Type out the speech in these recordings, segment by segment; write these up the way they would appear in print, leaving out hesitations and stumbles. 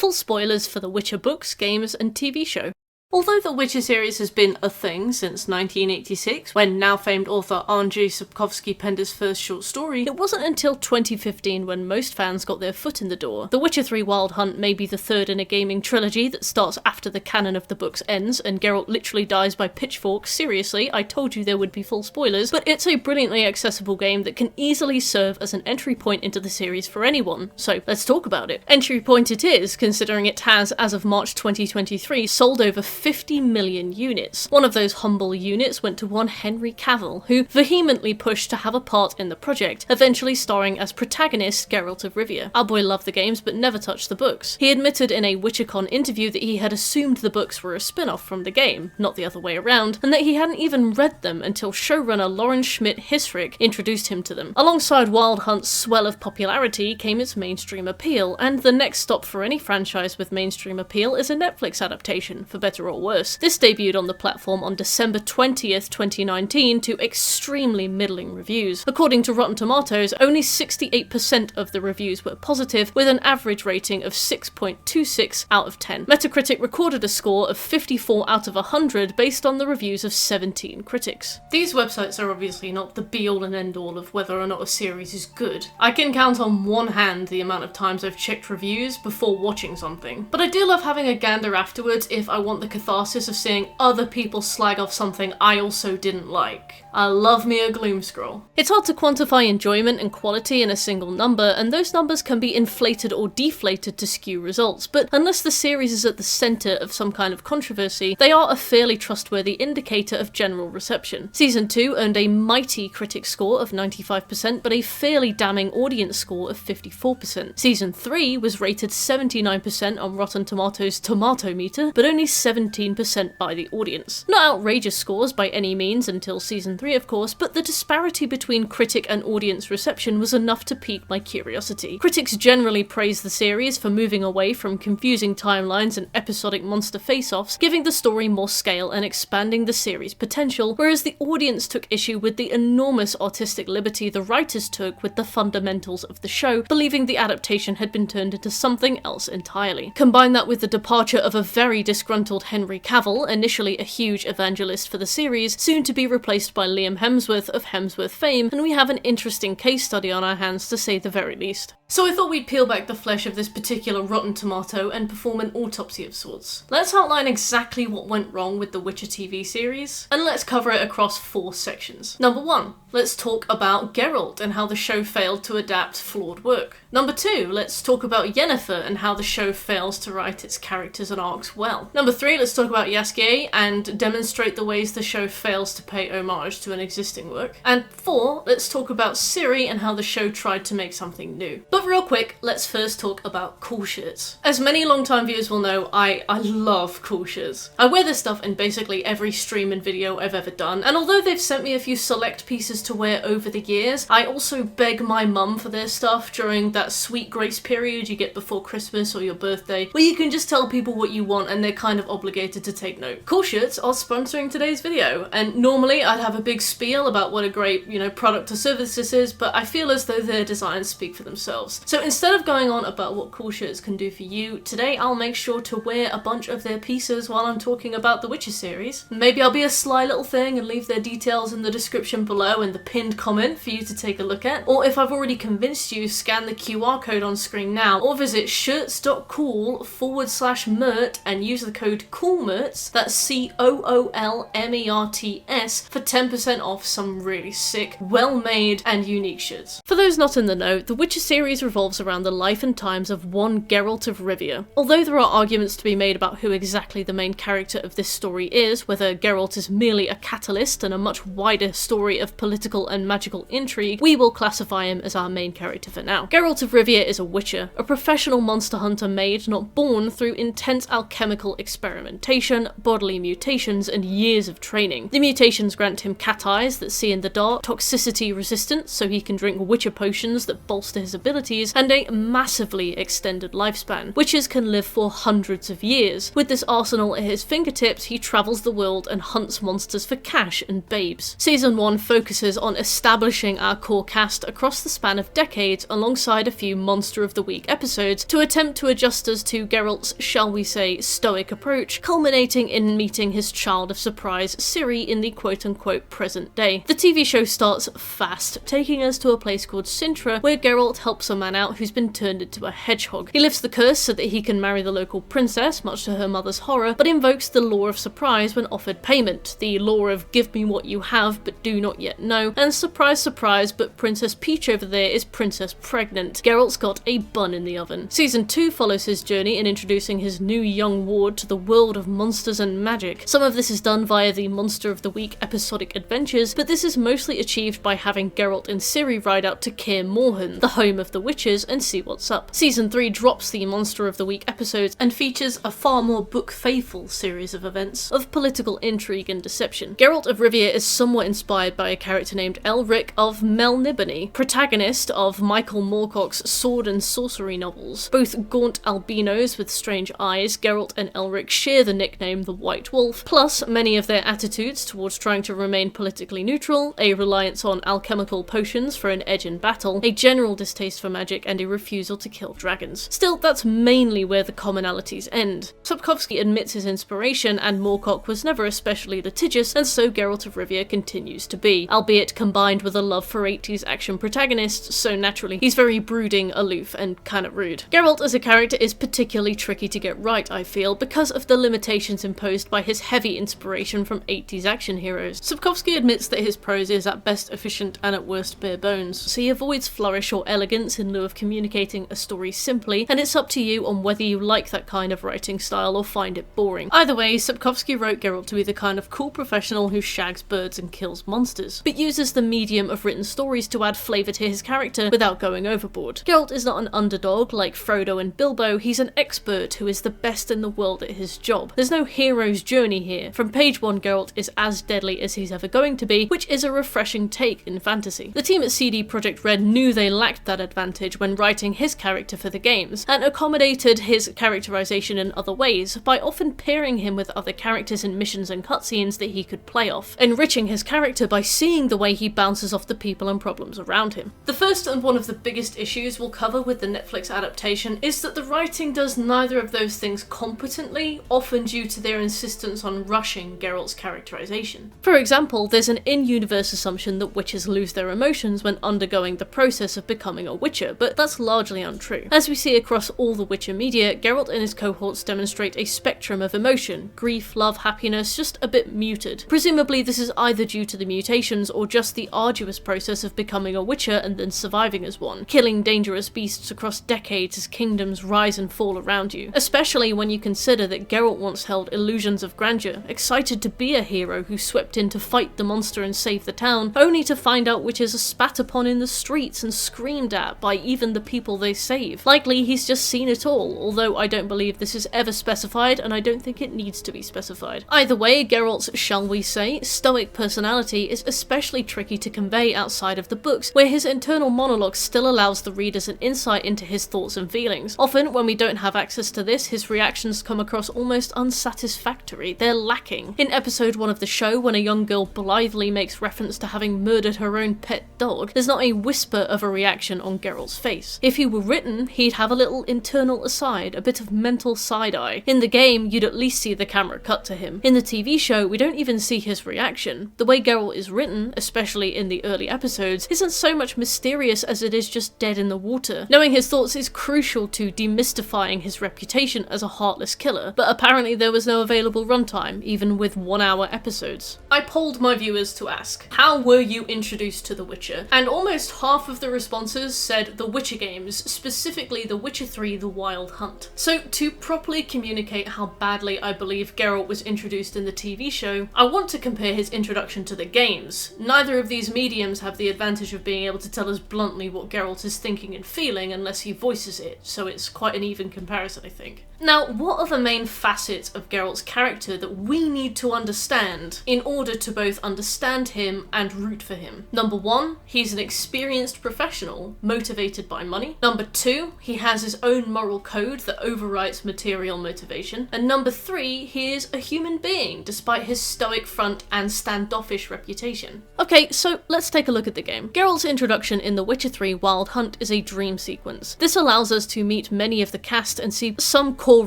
full spoilers for the Witcher books, games, and TV show. Although the Witcher series has been a thing since 1986, when now-famed author Andrzej Sapkowski penned his first short story, it wasn't until 2015 when most fans got their foot in the door. The Witcher 3 Wild Hunt may be the third in a gaming trilogy that starts after the canon of the books ends, and Geralt literally dies by pitchfork. Seriously, I told you there would be full spoilers, but it's a brilliantly accessible game that can easily serve as an entry point into the series for anyone, so let's talk about it. Entry point it is, considering it has, as of March 2023, sold over 50 million units. One of those humble units went to one Henry Cavill, who vehemently pushed to have a part in the project, eventually starring as protagonist Geralt of Rivia. Our boy loved the games but never touched the books. He admitted in a WitcherCon interview that he had assumed the books were a spin-off from the game, not the other way around, and that he hadn't even read them until showrunner Lauren Schmidt Hissrich introduced him to them. Alongside Wild Hunt's swell of popularity came its mainstream appeal, and the next stop for any franchise with mainstream appeal is a Netflix adaptation, for better or worse. This debuted on the platform on December 20th, 2019 to extremely middling reviews. According to Rotten Tomatoes, only 68% of the reviews were positive, with an average rating of 6.26 out of 10. Metacritic recorded a score of 54 out of 100 based on the reviews of 17 critics. These websites are obviously not the be-all and end-all of whether or not a series is good. I can count on one hand the amount of times I've checked reviews before watching something, but I do love having a gander afterwards if I want the catharsis of seeing other people slag off something I also didn't like. I love me a gloom scroll. It's hard to quantify enjoyment and quality in a single number, and those numbers can be inflated or deflated to skew results, but unless the series is at the centre of some kind of controversy, they are a fairly trustworthy indicator of general reception. Season 2 earned a mighty critic score of 95%, but a fairly damning audience score of 54%. Season 3 was rated 79% on Rotten Tomatoes' tomato meter, but only 17% by the audience. Not outrageous scores by any means until Season 3, of course, but the disparity between critic and audience reception was enough to pique my curiosity. Critics generally praised the series for moving away from confusing timelines and episodic monster face-offs, giving the story more scale and expanding the series' potential, whereas the audience took issue with the enormous artistic liberty the writers took with the fundamentals of the show, believing the adaptation had been turned into something else entirely. Combine that with the departure of a very disgruntled Henry Cavill, initially a huge evangelist for the series, soon to be replaced by Liam Hemsworth of Hemsworth fame, and we have an interesting case study on our hands to say the very least. So I thought we'd peel back the flesh of this particular Rotten Tomato and perform an autopsy of sorts. Let's outline exactly what went wrong with the Witcher TV series, and let's cover it across 4 sections. Number 1, let's talk about Geralt and how the show failed to adapt flawed work. Number 2, let's talk about Yennefer and how the show fails to write its characters and arcs well. Number 3, let's talk about Jaskier and demonstrate the ways the show fails to pay homage to an existing work. And 4, let's talk about Ciri and how the show tried to make something new. But real quick, let's first talk about cool shirts. As many long-time viewers will know, I love cool shirts. I wear this stuff in basically every stream and video I've ever done, and although they've sent me a few select pieces to wear over the years, I also beg my mum for their stuff during that sweet grace period you get before Christmas or your birthday, where you can just tell people what you want and they're kind of obligated to take note. Cool shirts are sponsoring today's video, and normally I'd have a big spiel about what a great, product or service this is, but I feel as though their designs speak for themselves. So instead of going on about what cool shirts can do for you, today I'll make sure to wear a bunch of their pieces while I'm talking about the Witcher series. Maybe I'll be a sly little thing and leave their details in the description below in the pinned comment for you to take a look at. Or if I've already convinced you, scan the QR code on screen now, or visit shirts.cool/mert and use the code COOLMERTS, that's COOLMERTS, for 10% off some really sick, well-made and unique shirts. For those not in the know, the Witcher series revolves around the life and times of one Geralt of Rivia. Although there are arguments to be made about who exactly the main character of this story is, whether Geralt is merely a catalyst in a much wider story of political and magical intrigue, we will classify him as our main character for now. Geralt of Rivia is a witcher, a professional monster hunter made, not born, through intense alchemical experimentation, bodily mutations, and years of training. The mutations grant him cat eyes that see in the dark, toxicity resistance so he can drink witcher potions that bolster his abilities, and a massively extended lifespan. Witches can live for hundreds of years. With this arsenal at his fingertips, he travels the world and hunts monsters for cash and babes. Season 1 focuses focuses on establishing our core cast across the span of decades alongside a few Monster of the Week episodes to attempt to adjust us to Geralt's, shall we say, stoic approach, culminating in meeting his child of surprise, Ciri, in the quote-unquote present day. The TV show starts fast, taking us to a place called Sintra, where Geralt helps a man out who's been turned into a hedgehog. He lifts the curse so that he can marry the local princess, much to her mother's horror, but invokes the law of surprise when offered payment, the law of give me what you have but do not yet know, and surprise surprise, but Princess Peach over there is princess pregnant. Geralt's got a bun in the oven. Season 2 follows his journey in introducing his new young ward to the world of monsters and magic. Some of this is done via the Monster of the Week episodic adventures, but this is mostly achieved by having Geralt and Ciri ride out to Kaer Morhen, the home of the witches, and see what's up. Season 3 drops the Monster of the Week episodes and features a far more book-faithful series of events, of political intrigue and deception. Geralt of Rivia is somewhat inspired by a character named Elric of Melniboné, protagonist of Michael Moorcock's sword and sorcery novels. Both gaunt albinos with strange eyes, Geralt and Elric share the nickname the White Wolf, plus many of their attitudes towards trying to remain politically neutral, a reliance on alchemical potions for an edge in battle, a general distaste for magic, and a refusal to kill dragons. Still, that's mainly where the commonalities end. Sapkowski admits his inspiration, and Moorcock was never especially litigious, and so Geralt of Rivia continues to be, albeit combined with a love for 80s action protagonists, so naturally he's very brooding, aloof, and kinda rude. Geralt as a character is particularly tricky to get right, I feel, because of the limitations imposed by his heavy inspiration from 80s action heroes. Sapkowski admits that his prose is at best efficient and at worst bare bones, so he avoids flourish or elegance in lieu of communicating a story simply, and it's up to you on whether you like that kind of writing style or find it boring. Either way, Sapkowski wrote Geralt to be the kind of cool professional who shags birds and kills monsters, but uses the medium of written stories to add flavour to his character without going overboard. Geralt is not an underdog like Frodo and Bilbo, he's an expert who is the best in the world at his job. There's no hero's journey here. From page 1, Geralt is as deadly as he's ever going to be, which is a refreshing take in fantasy. The team at CD Projekt Red knew they lacked that advantage when writing his character for the games, and accommodated his characterization in other ways by often pairing him with other characters in missions and cutscenes that he could play off, enriching his character by seeing the way he bounces off the people and problems around him. The first and one of the biggest issues we'll cover with the Netflix adaptation is that the writing does neither of those things competently, often due to their insistence on rushing Geralt's characterization. For example, there's an in-universe assumption that witches lose their emotions when undergoing the process of becoming a witcher, but that's largely untrue. As we see across all the Witcher media, Geralt and his cohorts demonstrate a spectrum of emotion, grief, love, happiness, just a bit muted. Presumably this is either due to the mutations or just the arduous process of becoming a witcher and then surviving as one, killing dangerous beasts across decades as kingdoms rise and fall around you. Especially when you consider that Geralt once held illusions of grandeur, excited to be a hero who swept in to fight the monster and save the town, only to find out witches are spat upon in the streets and screamed at by even the people they save. Likely he's just seen it all, although I don't believe this is ever specified, and I don't think it needs to be specified. Either way, Geralt's, shall we say, stoic personality is especially tricky to convey outside of the books, where his internal monologue still allows the readers an insight into his thoughts and feelings. Often, when we don't have access to this, his reactions come across almost unsatisfactory. They're lacking. In episode 1 of the show, when a young girl blithely makes reference to having murdered her own pet dog, there's not a whisper of a reaction on Geralt's face. If he were written, he'd have a little internal aside, a bit of mental side-eye. In the game, you'd at least see the camera cut to him. In the TV show, we don't even see his reaction. The way Geralt is written, especially in the early episodes, isn't so much mysterious as it is just dead in the water. Knowing his thoughts is crucial to demystifying his reputation as a heartless killer, but apparently there was no available runtime, even with 1-hour episodes. I polled my viewers to ask, how were you introduced to The Witcher? And almost half of the responses said The Witcher games, specifically The Witcher 3: The Wild Hunt. So to properly communicate how badly I believe Geralt was introduced in the TV show, I want to compare his introduction to the games. Neither of these mediums have the advantage of being able to tell us bluntly what Geralt is thinking and feeling unless he voices it, so it's quite an even comparison, I think. Now, what are the main facets of Geralt's character that we need to understand in order to both understand him and root for him? Number 1, he's an experienced professional, motivated by money. Number 2, he has his own moral code that overrides material motivation. And number 3, he is a human being, despite his stoic front and standoffish reputation. Okay, so let's take a look at the game. Geralt's introduction in The Witcher 3 Wild Hunt is a dream sequence. This allows us to meet many of the cast and see some core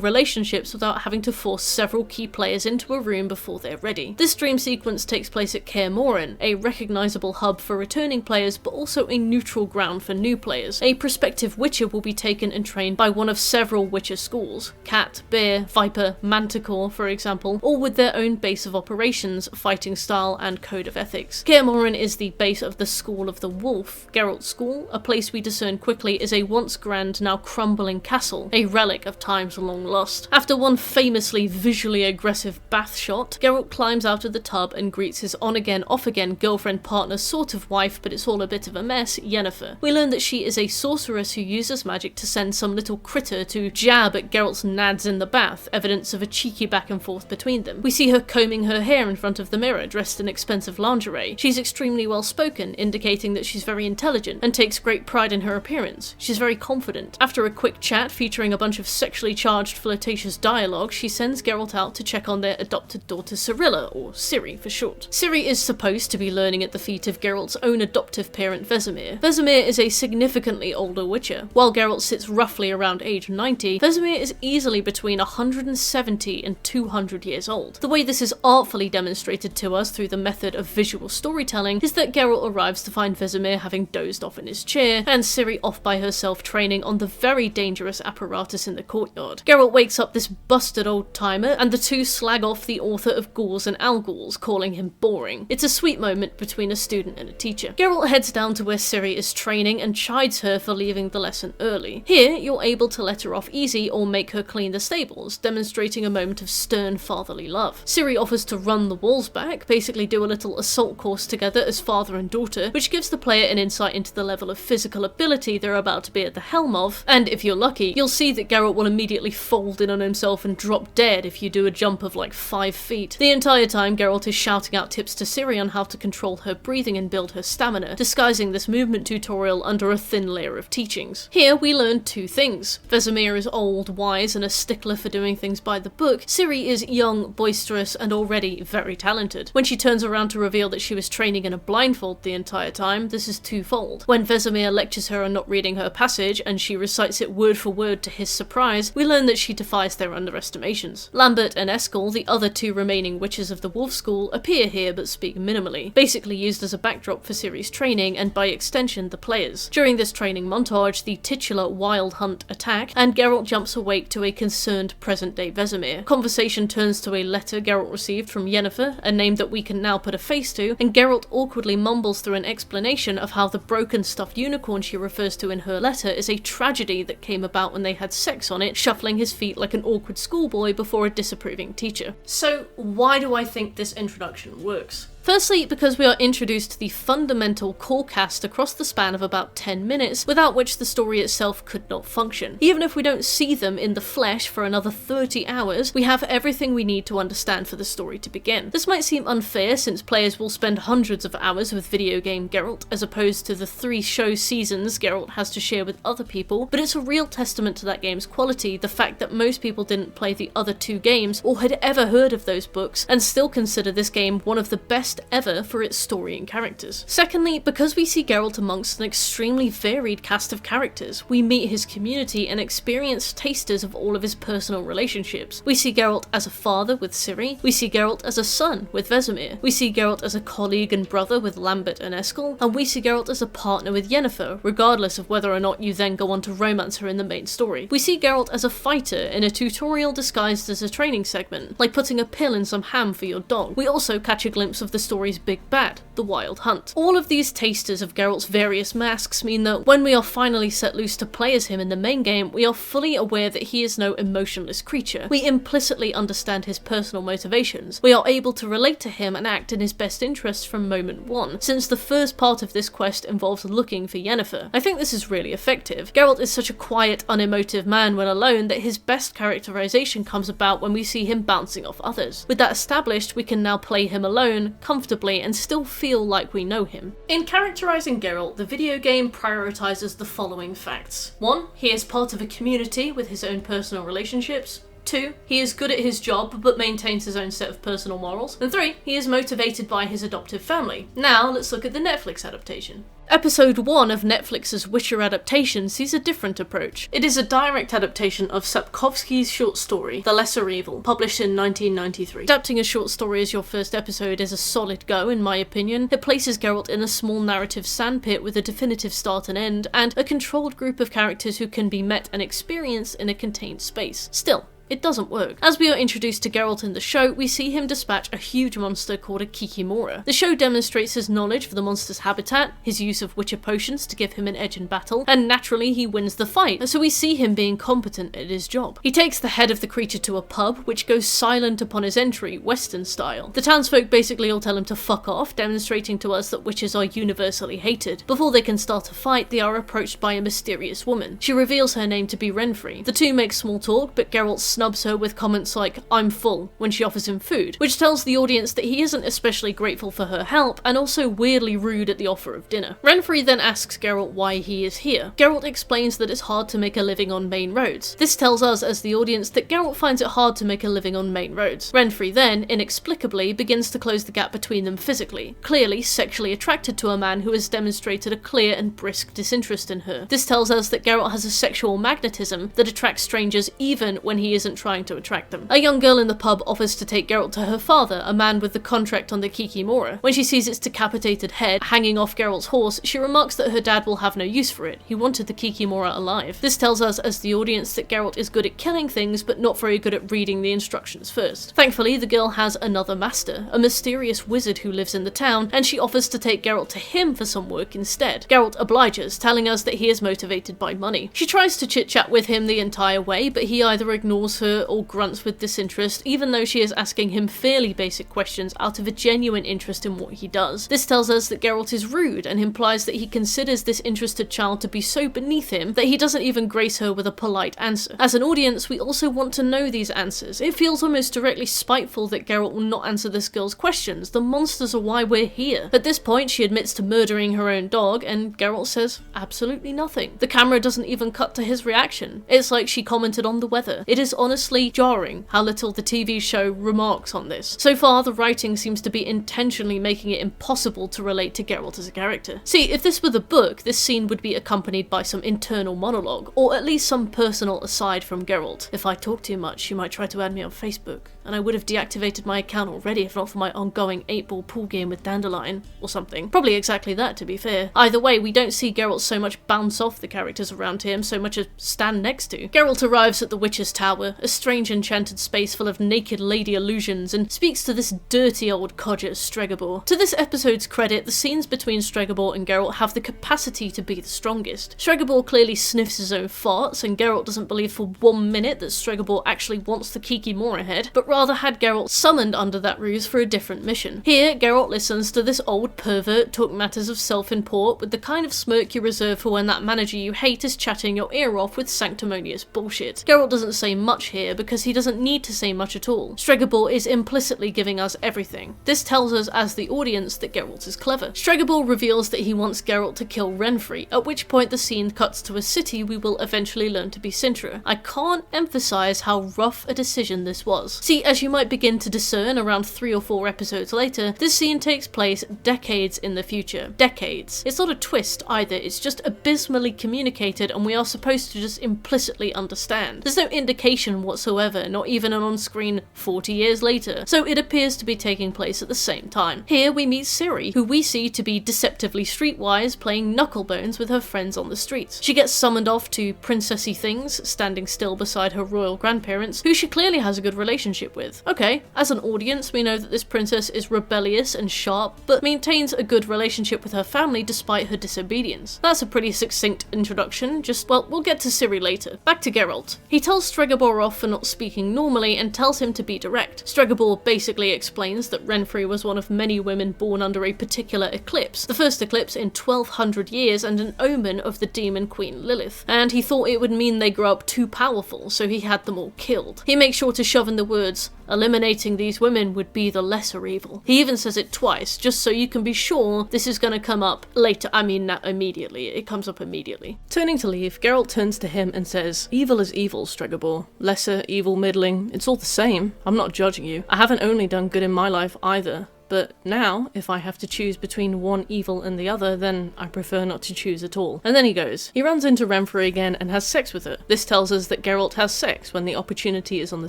relationships without having to force several key players into a room before they're ready. This dream sequence takes place at Kaer Morhen, a recognisable hub for returning players but also a neutral ground for new players. A prospective Witcher will be taken and trained by one of several Witcher schools, Cat, Bear, Viper, Manticore for example, all with their own base of operations, fighting style and code of ethics. Kaer Morhen is the base of the School of the Wolf. Geralt's school, a place we discern quickly, is a once grand, now crumbling castle, a relic of times long lost. After one famously visually aggressive bath shot, Geralt climbs out of the tub and greets his on-again, off-again girlfriend, partner, sort of wife, but it's all a bit of a mess, Yennefer. We learn that she is a sorceress who uses magic to send some little critter to jab at Geralt's nads in the bath, evidence of a cheeky back and forth between them. We see her combing her hair in front of the mirror, dressed in expensive lingerie. She's extremely well spoken, indicating that she's very intelligent and takes great pride in her appearance. She's very confident. After a quick chat featuring a bunch of sexually charged flirtatious dialogue, she sends Geralt out to check on their adopted daughter Cirilla, or Ciri for short. Ciri is supposed to be learning at the feet of Geralt's own adoptive parent Vesemir. Vesemir is a significantly older Witcher. While Geralt sits roughly around age 90, Vesemir is easily between 170 and 200 years old. The way this is artfully demonstrated to us through the method of visual storytelling is that Geralt arrives to find Vesemir having dozed off in his chair, and Ciri off by herself training on the very dangerous apparatus in the courtyard. Geralt wakes up this busted old timer, and the two slag off the author of Ghouls and Alghouls, calling him boring. It's a sweet moment between a student and a teacher. Geralt heads down to where Ciri is training and chides her for leaving the lesson early. Here, you're able to let her off easy or make her clean the stables, demonstrating a moment of stern fatherly love. Ciri offers to run the walls back, basically do a little assault course together as father and daughter, which gives the player an insight into the level of physical ability they're about to be at the helm of, and if you're lucky, you'll see that Geralt will immediately fold in on himself and drop dead if you do a jump of like 5 feet. The entire time, Geralt is shouting out tips to Ciri on how to control her breathing and build her stamina, disguising this movement tutorial under a thin layer of teachings. Here, we learn two things. Vesemir is old, wise, and a stickler for doing things by the book. Ciri is young, boisterous, and already very talented. When she turns around to reveal that she was training in a blindfold the entire time, this is twofold. When Vesemir lectures her on not reading her passage, and she recites it word for word to his surprise, we learn that she defies their underestimations. Lambert and Eskel, the other two remaining witches of the Wolf School, appear here but speak minimally, basically used as a backdrop for Ciri's training and by extension the players. During this training montage, the titular Wild Hunt attack, and Geralt jumps awake to a concerned present-day Vesemir. Conversation turns to a letter Geralt received from Yennefer, a name that we can now put a face to, and Geralt awkwardly mumbles through an explanation of how the broken stuffed unicorn she refers to in her letter is a tragedy that came about when they had sex on it, shuffling his feet like an awkward schoolboy before a disapproving teacher. So why do I think this introduction works? Firstly, because we are introduced to the fundamental core cast across the span of about 10 minutes, without which the story itself could not function. Even if we don't see them in the flesh for another 30 hours, we have everything we need to understand for the story to begin. This might seem unfair since players will spend hundreds of hours with video game Geralt, as opposed to the 3 show seasons Geralt has to share with other people, but it's a real testament to that game's quality, the fact that most people didn't play the other 2 games or had ever heard of those books, and still consider this game one of the best ever for its story and characters. Secondly, because we see Geralt amongst an extremely varied cast of characters, we meet his community and experience tasters of all of his personal relationships. We see Geralt as a father with Ciri, we see Geralt as a son with Vesemir, we see Geralt as a colleague and brother with Lambert and Eskel, and we see Geralt as a partner with Yennefer, regardless of whether or not you then go on to romance her in the main story. We see Geralt as a fighter in a tutorial disguised as a training segment, like putting a pill in some ham for your dog. We also catch a glimpse of the story's big bad, the Wild Hunt. All of these tasters of Geralt's various masks mean that when we are finally set loose to play as him in the main game, we are fully aware that he is no emotionless creature. We implicitly understand his personal motivations. We are able to relate to him and act in his best interests from moment one, since the first part of this quest involves looking for Yennefer. I think this is really effective. Geralt is such a quiet, unemotive man when alone that his best characterization comes about when we see him bouncing off others. With that established, we can now play him alone, comfortably, and still feel like we know him. In characterizing Geralt, the video game prioritizes the following facts. 1. He is part of a community with his own personal relationships. 2, he is good at his job but maintains his own set of personal morals. And 3, he is motivated by his adoptive family. Now let's look at the Netflix adaptation. Episode 1 of Netflix's Witcher adaptation sees a different approach. It is a direct adaptation of Sapkowski's short story, The Lesser Evil, published in 1993. Adapting a short story as your first episode is a solid go, in my opinion. It places Geralt in a small narrative sandpit with a definitive start and end, and a controlled group of characters who can be met and experienced in a contained space. Still, it doesn't work. As we are introduced to Geralt in the show, we see him dispatch a huge monster called a Kikimora. The show demonstrates his knowledge of the monster's habitat, his use of Witcher potions to give him an edge in battle, and naturally he wins the fight, so we see him being competent at his job. He takes the head of the creature to a pub, which goes silent upon his entry, Western style. The townsfolk basically all tell him to fuck off, demonstrating to us that witches are universally hated. Before they can start a fight, they are approached by a mysterious woman. She reveals her name to be Renfri. The two make small talk, but Geralt snubs her with comments like, "I'm full," when she offers him food, which tells the audience that he isn't especially grateful for her help, and also weirdly rude at the offer of dinner. Renfri then asks Geralt why he is here. Geralt explains that it's hard to make a living on main roads. This tells us as the audience that Geralt finds it hard to make a living on main roads. Renfri then, inexplicably, begins to close the gap between them physically, clearly sexually attracted to a man who has demonstrated a clear and brisk disinterest in her. This tells us that Geralt has a sexual magnetism that attracts strangers even when he isn't trying to attract them. A young girl in the pub offers to take Geralt to her father, a man with the contract on the Kikimora. When she sees its decapitated head hanging off Geralt's horse, she remarks that her dad will have no use for it. He wanted the Kikimora alive. This tells us as the audience that Geralt is good at killing things, but not very good at reading the instructions first. Thankfully, the girl has another master, a mysterious wizard who lives in the town, and she offers to take Geralt to him for some work instead. Geralt obliges, telling us that he is motivated by money. She tries to chit-chat with him the entire way, but he either ignores her or grunts with disinterest, even though she is asking him fairly basic questions out of a genuine interest in what he does. This tells us that Geralt is rude and implies that he considers this interested child to be so beneath him that he doesn't even grace her with a polite answer. As an audience, we also want to know these answers. It feels almost directly spiteful that Geralt will not answer this girl's questions. The monsters are why we're here. At this point, she admits to murdering her own dog, and Geralt says absolutely nothing. The camera doesn't even cut to his reaction. It's like she commented on the weather. It is honestly jarring how little the TV show remarks on this. So far, the writing seems to be intentionally making it impossible to relate to Geralt as a character. See, if this were the book, this scene would be accompanied by some internal monologue, or at least some personal aside from Geralt. If I talk too much, she might try to add me on Facebook, and I would have deactivated my account already if not for my ongoing 8-ball pool game with Dandelion, or something. Probably exactly that, to be fair. Either way, we don't see Geralt so much bounce off the characters around him, so much as stand next to. Geralt arrives at the Witch's Tower, a strange enchanted space full of naked lady illusions, and speaks to this dirty old codger, Stregobor. To this episode's credit, the scenes between Stregobor and Geralt have the capacity to be the strongest. Stregobor clearly sniffs his own farts, and Geralt doesn't believe for 1 minute that Stregobor actually wants the Kikimora head, but rather had Geralt summoned under that ruse for a different mission. Here, Geralt listens to this old pervert talk matters of self-import with the kind of smirk you reserve for when that manager you hate is chatting your ear off with sanctimonious bullshit. Geralt doesn't say much here because he doesn't need to say much at all. Stregobor is implicitly giving us everything. This tells us as the audience that Geralt is clever. Stregobor reveals that he wants Geralt to kill Renfri, at which point the scene cuts to a city we will eventually learn to be Sintra. I can't emphasize how rough a decision this was. See, as you might begin to discern around 3 or 4 episodes later, this scene takes place decades in the future. Decades. It's not a twist either, it's just abysmally communicated and we are supposed to just implicitly understand. There's no indication whatsoever, not even an on-screen 40 years later, so it appears to be taking place at the same time. Here we meet Ciri, who we see to be deceptively streetwise, playing knucklebones with her friends on the streets. She gets summoned off to princessy things, standing still beside her royal grandparents, who she clearly has a good relationship with. Okay, as an audience, we know that this princess is rebellious and sharp, but maintains a good relationship with her family despite her disobedience. That's a pretty succinct introduction, well, we'll get to Ciri later. Back to Geralt. He tells Stregobor off for not speaking normally and tells him to be direct. Stregobor basically explains that Renfri was one of many women born under a particular eclipse, the first eclipse in 1200 years and an omen of the demon queen Lilith, and he thought it would mean they grew up too powerful, so he had them all killed. He makes sure to shove in the words, eliminating these women would be the lesser evil. He even says it twice, just so you can be sure this is going to come up later. I mean, not immediately. It comes up immediately. Turning to leave, Geralt turns to him and says, "Evil is evil, Stregobor. lesser, evil, middling, it's all the same. I'm not judging you. I haven't only done good in my life either. But now, if I have to choose between one evil and the other, then I prefer not to choose at all. And then he goes. He runs into Yennefer again and has sex with her. This tells us that Geralt has sex when the opportunity is on the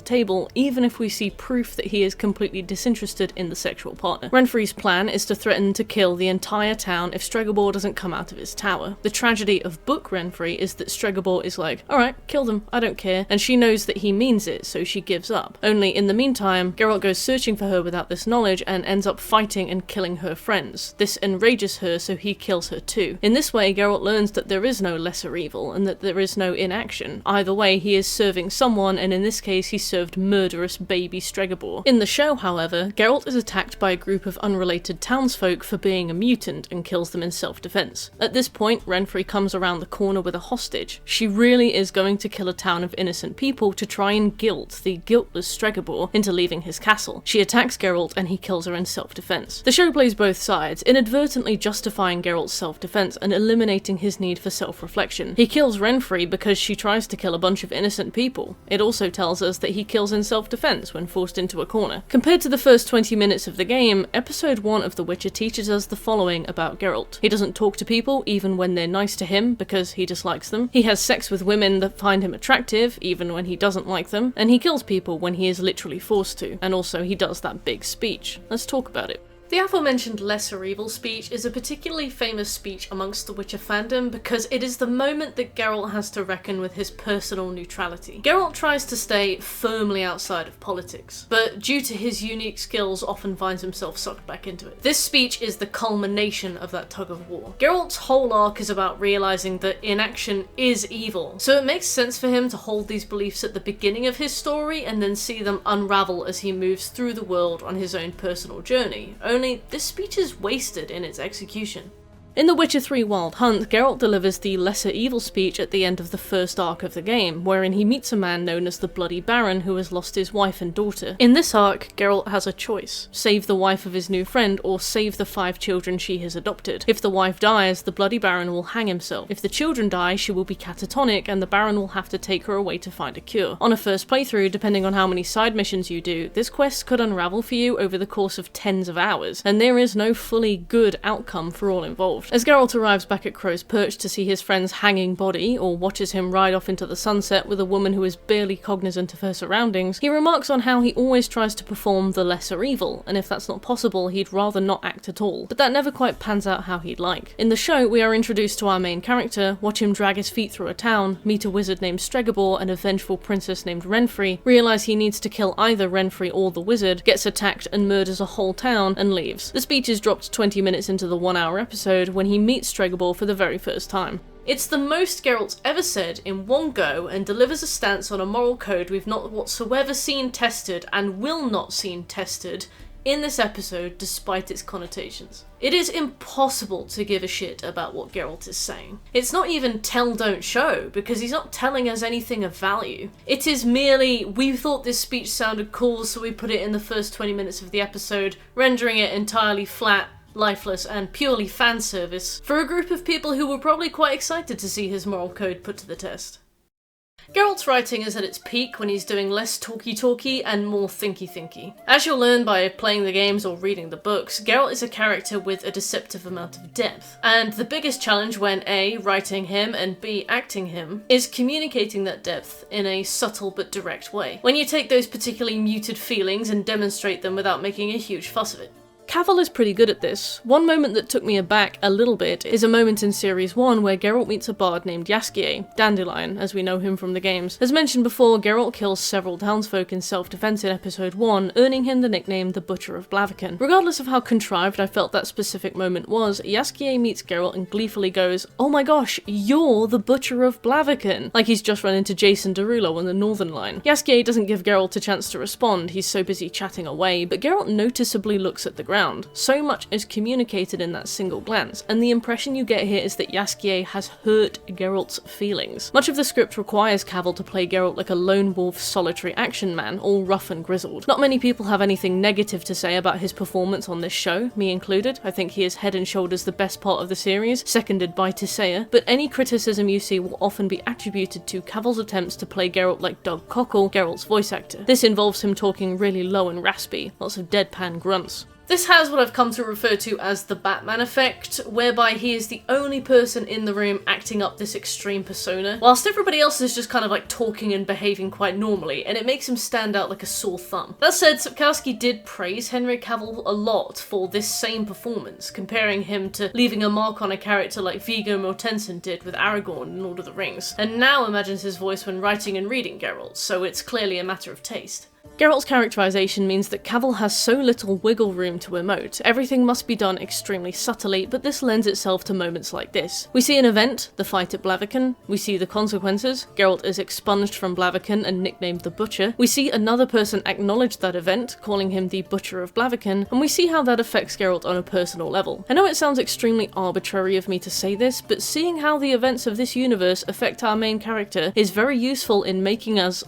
table, even if we see proof that he is completely disinterested in the sexual partner. Yennefer's plan is to threaten to kill the entire town if Stregobor doesn't come out of his tower. The tragedy of book Yennefer is that Stregobor is like, alright, kill them, I don't care, and she knows that he means it, so she gives up. Only in the meantime, Geralt goes searching for her without this knowledge and ends up fighting and killing her friends. This enrages her, so he kills her too. In this way, Geralt learns that there is no lesser evil and that there is no inaction. Either way, he is serving someone, and in this case he served murderous baby Stregobor. In the show, however, Geralt is attacked by a group of unrelated townsfolk for being a mutant and kills them in self-defense. At this point, Yennefer comes around the corner with a hostage. She really is going to kill a town of innocent people to try and guilt the guiltless Stregobor into leaving his castle. She attacks Geralt and he kills her in self-defense. The show plays both sides, inadvertently justifying Geralt's self-defense and eliminating his need for self-reflection. He kills Yennefer because she tries to kill a bunch of innocent people. It also tells us that he kills in self-defense when forced into a corner. Compared to the first 20 minutes of the game, episode 1 of The Witcher teaches us the following about Geralt. He doesn't talk to people even when they're nice to him because he dislikes them. He has sex with women that find him attractive even when he doesn't like them, and he kills people when he is literally forced to. And also he does that big speech. Let's talk about it. The aforementioned lesser evil speech is a particularly famous speech amongst the Witcher fandom because it is the moment that Geralt has to reckon with his personal neutrality. Geralt tries to stay firmly outside of politics, but due to his unique skills often finds himself sucked back into it. This speech is the culmination of that tug of war. Geralt's whole arc is about realizing that inaction is evil, so it makes sense for him to hold these beliefs at the beginning of his story and then see them unravel as he moves through the world on his own personal journey. Only this speech is wasted in its execution. In The Witcher 3 Wild Hunt, Geralt delivers the lesser evil speech at the end of the first arc of the game, wherein he meets a man known as the Bloody Baron who has lost his wife and daughter. In this arc, Geralt has a choice: save the wife of his new friend or save the 5 children she has adopted. If the wife dies, the Bloody Baron will hang himself. If the children die, she will be catatonic and the Baron will have to take her away to find a cure. On a first playthrough, depending on how many side missions you do, this quest could unravel for you over the course of tens of hours, and there is no fully good outcome for all involved. As Geralt arrives back at Crow's Perch to see his friend's hanging body, or watches him ride off into the sunset with a woman who is barely cognizant of her surroundings, he remarks on how he always tries to perform the lesser evil, and if that's not possible, he'd rather not act at all. But that never quite pans out how he'd like. In the show, we are introduced to our main character, watch him drag his feet through a town, meet a wizard named Stregobor and a vengeful princess named Yennefer, realize he needs to kill either Yennefer or the wizard, gets attacked and murders a whole town, and leaves. The speech is dropped 20 minutes into the 1-hour episode when he meets Stregobor for the very first time. It's the most Geralt's ever said in one go and delivers a stance on a moral code we've not whatsoever seen tested and will not seen tested in this episode despite its connotations. It is impossible to give a shit about what Geralt is saying. It's not even tell don't show, because he's not telling us anything of value. It is merely, we thought this speech sounded cool so we put it in the first 20 minutes of the episode, rendering it entirely flat, lifeless, and purely fan service for a group of people who were probably quite excited to see his moral code put to the test. Geralt's writing is at its peak when he's doing less talky-talky and more thinky-thinky. As you'll learn by playing the games or reading the books, Geralt is a character with a deceptive amount of depth. And the biggest challenge when A, writing him, and B, acting him, is communicating that depth in a subtle but direct way. When you take those particularly muted feelings and demonstrate them without making a huge fuss of it. Cavill is pretty good at this. One moment that took me aback a little bit is a moment in Series 1 where Geralt meets a bard named Jaskier, Dandelion, as we know him from the games. As mentioned before, Geralt kills several townsfolk in self-defense in episode 1, earning him the nickname the Butcher of Blaviken. Regardless of how contrived I felt that specific moment was, Jaskier meets Geralt and gleefully goes, "Oh my gosh, you're the Butcher of Blaviken!" Like he's just run into Jason Derulo on the Northern Line. Jaskier doesn't give Geralt a chance to respond, he's so busy chatting away, but Geralt noticeably looks at the ground. So much is communicated in that single glance, and the impression you get here is that Jaskier has hurt Geralt's feelings. Much of the script requires Cavill to play Geralt like a lone wolf solitary action man, all rough and grizzled. Not many people have anything negative to say about his performance on this show, me included. I think he is head and shoulders the best part of the series, seconded by Tissaia, but any criticism you see will often be attributed to Cavill's attempts to play Geralt like Doug Cockle, Geralt's voice actor. This involves him talking really low and raspy, lots of deadpan grunts. This has what I've come to refer to as the Batman effect, whereby he is the only person in the room acting up this extreme persona, whilst everybody else is just kind of like talking and behaving quite normally, and it makes him stand out like a sore thumb. That said, Sapkowski did praise Henry Cavill a lot for this same performance, comparing him to leaving a mark on a character like Viggo Mortensen did with Aragorn in Lord of the Rings, and now imagines his voice when writing and reading Geralt, so it's clearly a matter of taste. Geralt's characterization means that Cavill has so little wiggle room to emote. Everything must be done extremely subtly, but this lends itself to moments like this. We see an event, the fight at Blaviken. We see the consequences. Geralt is expunged from Blaviken and nicknamed the Butcher. We see another person acknowledge that event, calling him the Butcher of Blaviken, and we see how that affects Geralt on a personal level. I know it sounds extremely arbitrary of me to say this, but seeing how the events of this universe affect our main character is very useful in making us,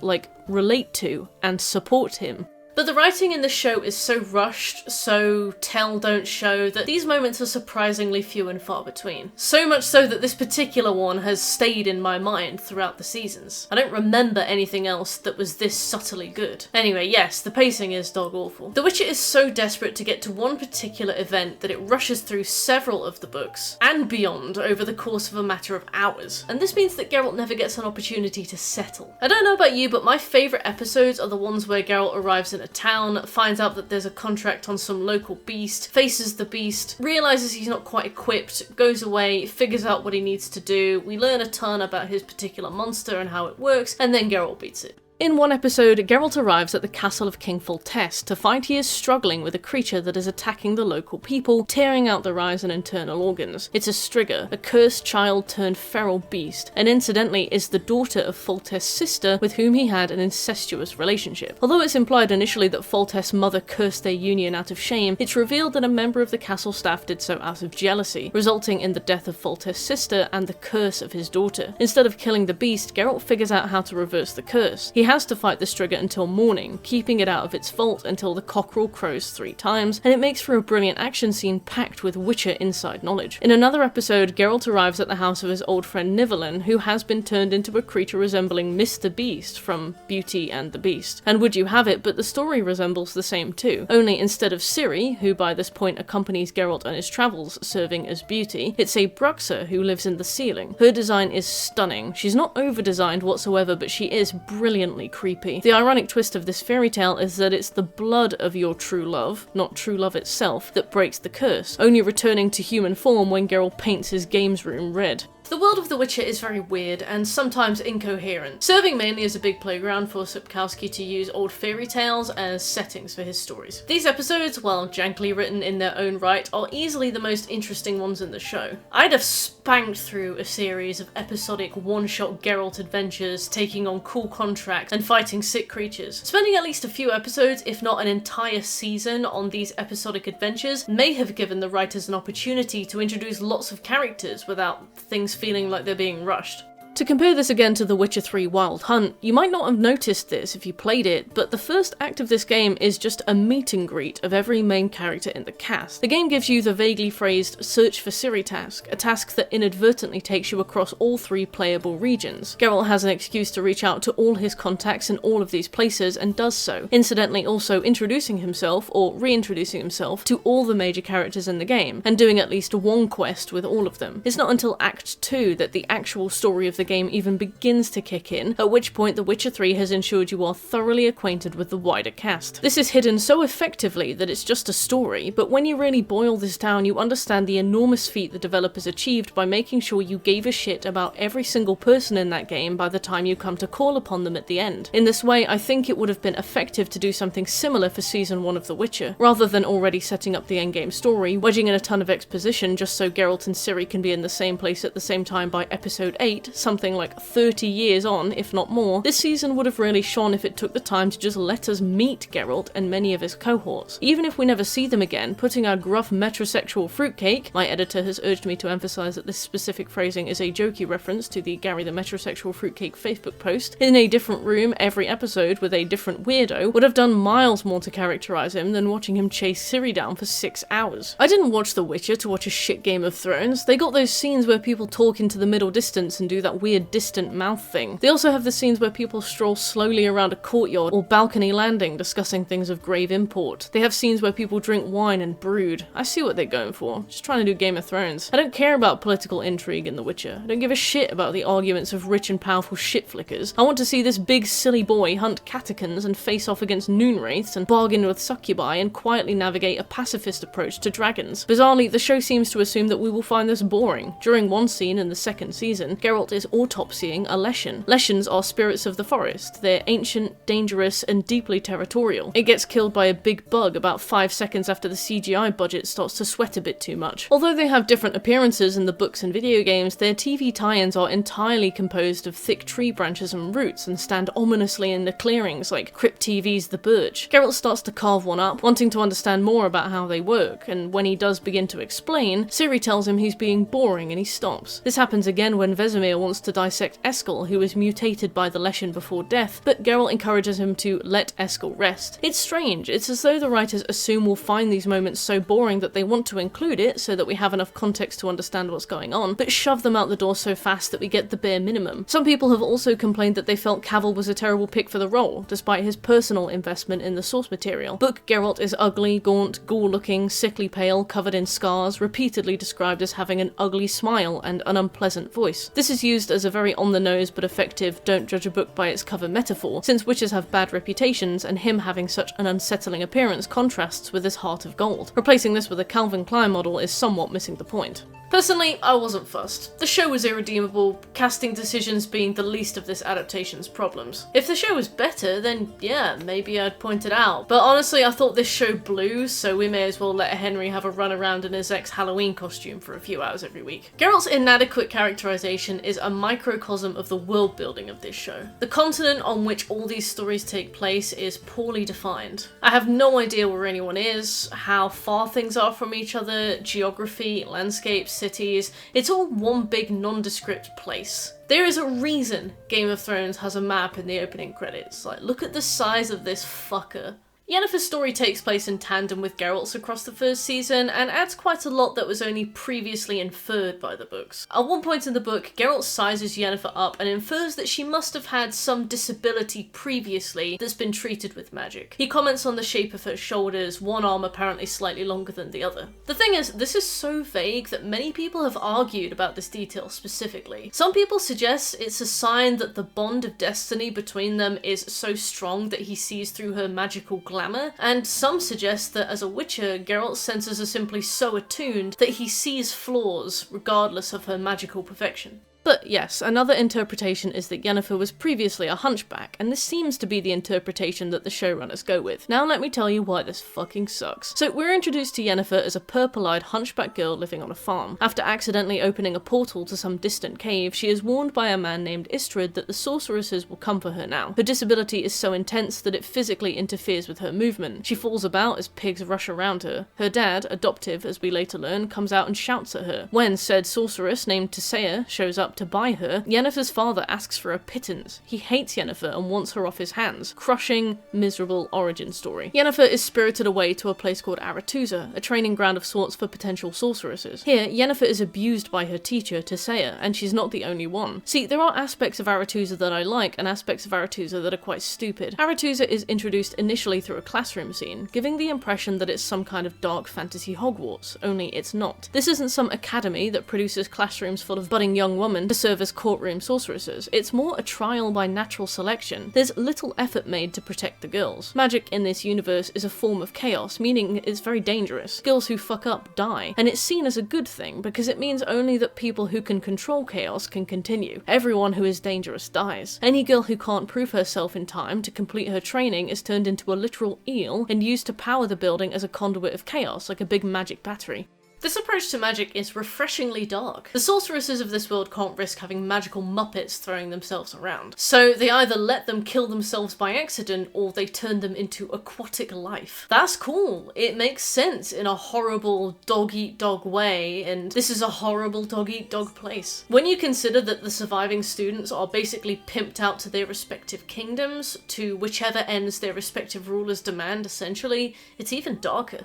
relate to and support him. But the writing in the show is so rushed, so tell don't show, that these moments are surprisingly few and far between. So much so that this particular one has stayed in my mind throughout the seasons. I don't remember anything else that was this subtly good. Anyway, yes, the pacing is dog awful. The Witcher is so desperate to get to one particular event that it rushes through several of the books, and beyond, over the course of a matter of hours. And this means that Geralt never gets an opportunity to settle. I don't know about you, but my favourite episodes are the ones where Geralt arrives in a town, finds out that there's a contract on some local beast, faces the beast, realises he's not quite equipped, goes away, figures out what he needs to do, we learn a ton about his particular monster and how it works, and then Geralt beats it. In one episode, Geralt arrives at the castle of King Foltest to find he is struggling with a creature that is attacking the local people, tearing out their eyes and internal organs. It's a Striga, a cursed child turned feral beast, and incidentally is the daughter of Foltest's sister with whom he had an incestuous relationship. Although it's implied initially that Foltest's mother cursed their union out of shame, it's revealed that a member of the castle staff did so out of jealousy, resulting in the death of Foltest's sister and the curse of his daughter. Instead of killing the beast, Geralt figures out how to reverse the curse. He has to fight the Striga until morning, keeping it out of its vault until the cockerel crows 3 times, and it makes for a brilliant action scene packed with Witcher inside knowledge. In another episode, Geralt arrives at the house of his old friend Nivellen, who has been turned into a creature resembling Mr. Beast from Beauty and the Beast. And would you have it, but the story resembles the same too, only instead of Ciri, who by this point accompanies Geralt on his travels, serving as Beauty, it's a Bruxa who lives in the ceiling. Her design is stunning. She's not over-designed whatsoever, but she is brilliantly creepy. The ironic twist of this fairy tale is that it's the blood of your true love, not true love itself, that breaks the curse, only returning to human form when Geralt paints his games room red. The world of The Witcher is very weird and sometimes incoherent, serving mainly as a big playground for Sapkowski to use old fairy tales as settings for his stories. These episodes, while jankily written in their own right, are easily the most interesting ones in the show. I'd have spanked through a series of episodic one-shot Geralt adventures, taking on cool contracts and fighting sick creatures. Spending at least a few episodes, if not an entire season, on these episodic adventures may have given the writers an opportunity to introduce lots of characters without things feeling like they're being rushed. To compare this again to The Witcher 3 Wild Hunt, you might not have noticed this if you played it, but the first act of this game is just a meet and greet of every main character in the cast. The game gives you the vaguely phrased Search for Ciri task, a task that inadvertently takes you across all 3 playable regions. Geralt has an excuse to reach out to all his contacts in all of these places and does so, incidentally also introducing himself, or reintroducing himself, to all the major characters in the game, and doing at least one quest with all of them. It's not until Act 2 that the actual story of the game even begins to kick in, at which point The Witcher 3 has ensured you are thoroughly acquainted with the wider cast. This is hidden so effectively that it's just a story, but when you really boil this down, you understand the enormous feat the developers achieved by making sure you gave a shit about every single person in that game by the time you come to call upon them at the end. In this way, I think it would have been effective to do something similar for Season 1 of The Witcher, rather than already setting up the endgame story, wedging in a ton of exposition just so Geralt and Ciri can be in the same place at the same time by Episode 8, something like 30 years on, if not more, this season would have really shone if it took the time to just let us meet Geralt and many of his cohorts. Even if we never see them again, putting our gruff metrosexual fruitcake, my editor has urged me to emphasize that this specific phrasing is a jokey reference to the Gary the Metrosexual Fruitcake Facebook post, in a different room every episode with a different weirdo, would have done miles more to characterize him than watching him chase Ciri down for 6 hours. I didn't watch The Witcher to watch a shit Game of Thrones. They got those scenes where people talk into the middle distance and do that weird distant mouth thing. They also have the scenes where people stroll slowly around a courtyard or balcony landing discussing things of grave import. They have scenes where people drink wine and brood. I see what they're going for. Just trying to do Game of Thrones. I don't care about political intrigue in The Witcher. I don't give a shit about the arguments of rich and powerful shit flickers. I want to see this big silly boy hunt catechins and face off against noon wraiths and bargain with succubi and quietly navigate a pacifist approach to dragons. Bizarrely, the show seems to assume that we will find this boring. During one scene in the second season, Geralt is autopsying a leshen. Leshens are spirits of the forest. They're ancient, dangerous, and deeply territorial. It gets killed by a big bug about 5 seconds after the CGI budget starts to sweat a bit too much. Although they have different appearances in the books and video games, their TV tie-ins are entirely composed of thick tree branches and roots and stand ominously in the clearings like Crypt TV's The Birch. Geralt starts to carve one up, wanting to understand more about how they work, and when he does begin to explain, Ciri tells him he's being boring and he stops. This happens again when Vesemir wants to dissect Eskel, who was mutated by the Leshen before death, but Geralt encourages him to let Eskel rest. It's strange. It's as though the writers assume we'll find these moments so boring that they want to include it so that we have enough context to understand what's going on, but shove them out the door so fast that we get the bare minimum. Some people have also complained that they felt Cavill was a terrible pick for the role, despite his personal investment in the source material. Book Geralt is ugly, gaunt, ghoul-looking, sickly pale, covered in scars, repeatedly described as having an ugly smile and an unpleasant voice. This is used as a very on-the-nose but effective don't judge a book by its cover metaphor, since witches have bad reputations and him having such an unsettling appearance contrasts with his heart of gold. Replacing this with a Calvin Klein model is somewhat missing the point. Personally, I wasn't fussed. The show was irredeemable, casting decisions being the least of this adaptation's problems. If the show was better, then yeah, maybe I'd point it out. But honestly, I thought this show blew, so we may as well let Henry have a run around in his ex-Halloween costume for a few hours every week. Geralt's inadequate characterization is a microcosm of the world building of this show. The continent on which all these stories take place is poorly defined. I have no idea where anyone is, how far things are from each other, geography, landscapes, cities. It's all one big nondescript place. There is a reason Game of Thrones has a map in the opening credits. Like, look at the size of this fucker. Yennefer's story takes place in tandem with Geralt's across the first season, and adds quite a lot that was only previously inferred by the books. At one point in the book, Geralt sizes Yennefer up and infers that she must have had some disability previously that's been treated with magic. He comments on the shape of her shoulders, one arm apparently slightly longer than the other. The thing is, this is so vague that many people have argued about this detail specifically. Some people suggest it's a sign that the bond of destiny between them is so strong that he sees through her magical glamour, and some suggest that as a Witcher, Geralt's senses are simply so attuned that he sees flaws regardless of her magical perfection. But yes, another interpretation is that Yennefer was previously a hunchback, and this seems to be the interpretation that the showrunners go with. Now let me tell you why this fucking sucks. So we're introduced to Yennefer as a purple-eyed hunchback girl living on a farm. After accidentally opening a portal to some distant cave, she is warned by a man named Istrid that the sorceresses will come for her now. Her disability is so intense that it physically interferes with her movement. She falls about as pigs rush around her. Her dad, adoptive as we later learn, comes out and shouts at her. When said sorceress named Tissaia shows up to buy her, Yennefer's father asks for a pittance. He hates Yennefer and wants her off his hands. Crushing, miserable origin story. Yennefer is spirited away to a place called Aretusa, a training ground of sorts for potential sorceresses. Here, Yennefer is abused by her teacher, Tissaia, and she's not the only one. See, there are aspects of Aretusa that I like, and aspects of Aretusa that are quite stupid. Aretusa is introduced initially through a classroom scene, giving the impression that it's some kind of dark fantasy Hogwarts, only it's not. This isn't some academy that produces classrooms full of budding young women to serve as courtroom sorceresses. It's more a trial by natural selection. There's little effort made to protect the girls. Magic in this universe is a form of chaos, meaning it's very dangerous. Girls who fuck up die, and it's seen as a good thing because it means only that people who can control chaos can continue. Everyone who is dangerous dies. Any girl who can't prove herself in time to complete her training is turned into a literal eel and used to power the building as a conduit of chaos, like a big magic battery. This approach to magic is refreshingly dark. The sorceresses of this world can't risk having magical muppets throwing themselves around, so they either let them kill themselves by accident or they turn them into aquatic life. That's cool. It makes sense in a horrible dog-eat-dog way, and this is a horrible dog-eat-dog place. When you consider that the surviving students are basically pimped out to their respective kingdoms, to whichever ends their respective rulers demand, essentially, it's even darker.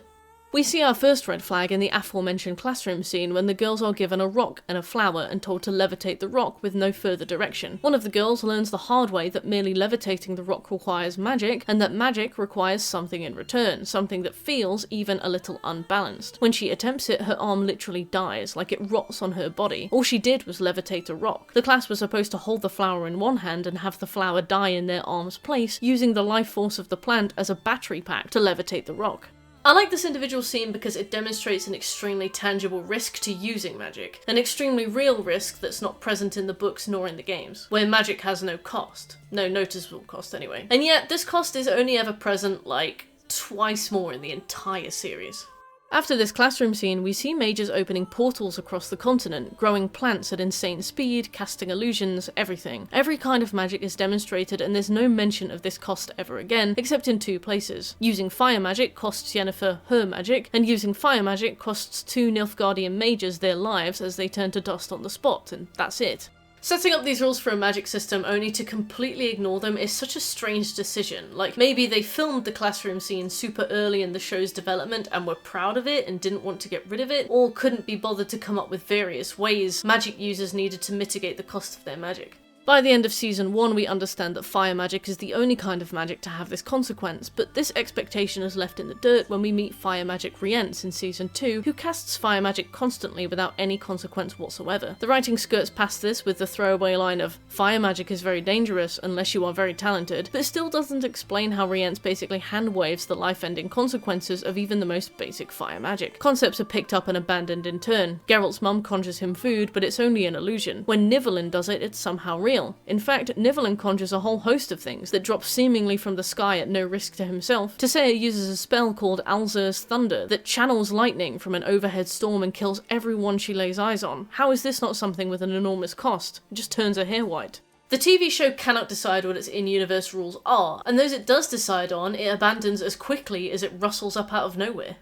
We see our first red flag in the aforementioned classroom scene when the girls are given a rock and a flower and told to levitate the rock with no further direction. One of the girls learns the hard way that merely levitating the rock requires magic, and that magic requires something in return, something that feels even a little unbalanced. When she attempts it, her arm literally dies, like it rots on her body. All she did was levitate a rock. The class was supposed to hold the flower in one hand and have the flower die in their arm's place, using the life force of the plant as a battery pack to levitate the rock. I like this individual scene because it demonstrates an extremely tangible risk to using magic, an extremely real risk that's not present in the books nor in the games, where magic has no cost. No noticeable cost anyway. And yet, this cost is only ever present, like, twice more in the entire series. After this classroom scene, we see mages opening portals across the continent, growing plants at insane speed, casting illusions, everything. Every kind of magic is demonstrated, and there's no mention of this cost ever again, except in two places. Using fire magic costs Yennefer her magic, and using fire magic costs two Nilfgaardian mages their lives as they turn to dust on the spot, and that's it. Setting up these rules for a magic system only to completely ignore them is such a strange decision. Like, maybe they filmed the classroom scene super early in the show's development and were proud of it and didn't want to get rid of it, or couldn't be bothered to come up with various ways magic users needed to mitigate the cost of their magic. By the end of Season 1, we understand that fire magic is the only kind of magic to have this consequence, but this expectation is left in the dirt when we meet fire magic Rience in Season 2, who casts fire magic constantly without any consequence whatsoever. The writing skirts past this with the throwaway line of, "Fire magic is very dangerous unless you are very talented," but still doesn't explain how Rience basically hand-waves the life-ending consequences of even the most basic fire magic. Concepts are picked up and abandoned in turn. Geralt's mum conjures him food, but it's only an illusion. When Nivellen does it, it's somehow real. In fact, Nivellen conjures a whole host of things that drop seemingly from the sky at no risk to himself. Tissaia uses a spell called Alzur's Thunder that channels lightning from an overhead storm and kills everyone she lays eyes on. How is this not something with an enormous cost? It just turns her hair white. The TV show cannot decide what its in-universe rules are, and those it does decide on, it abandons as quickly as it rustles up out of nowhere.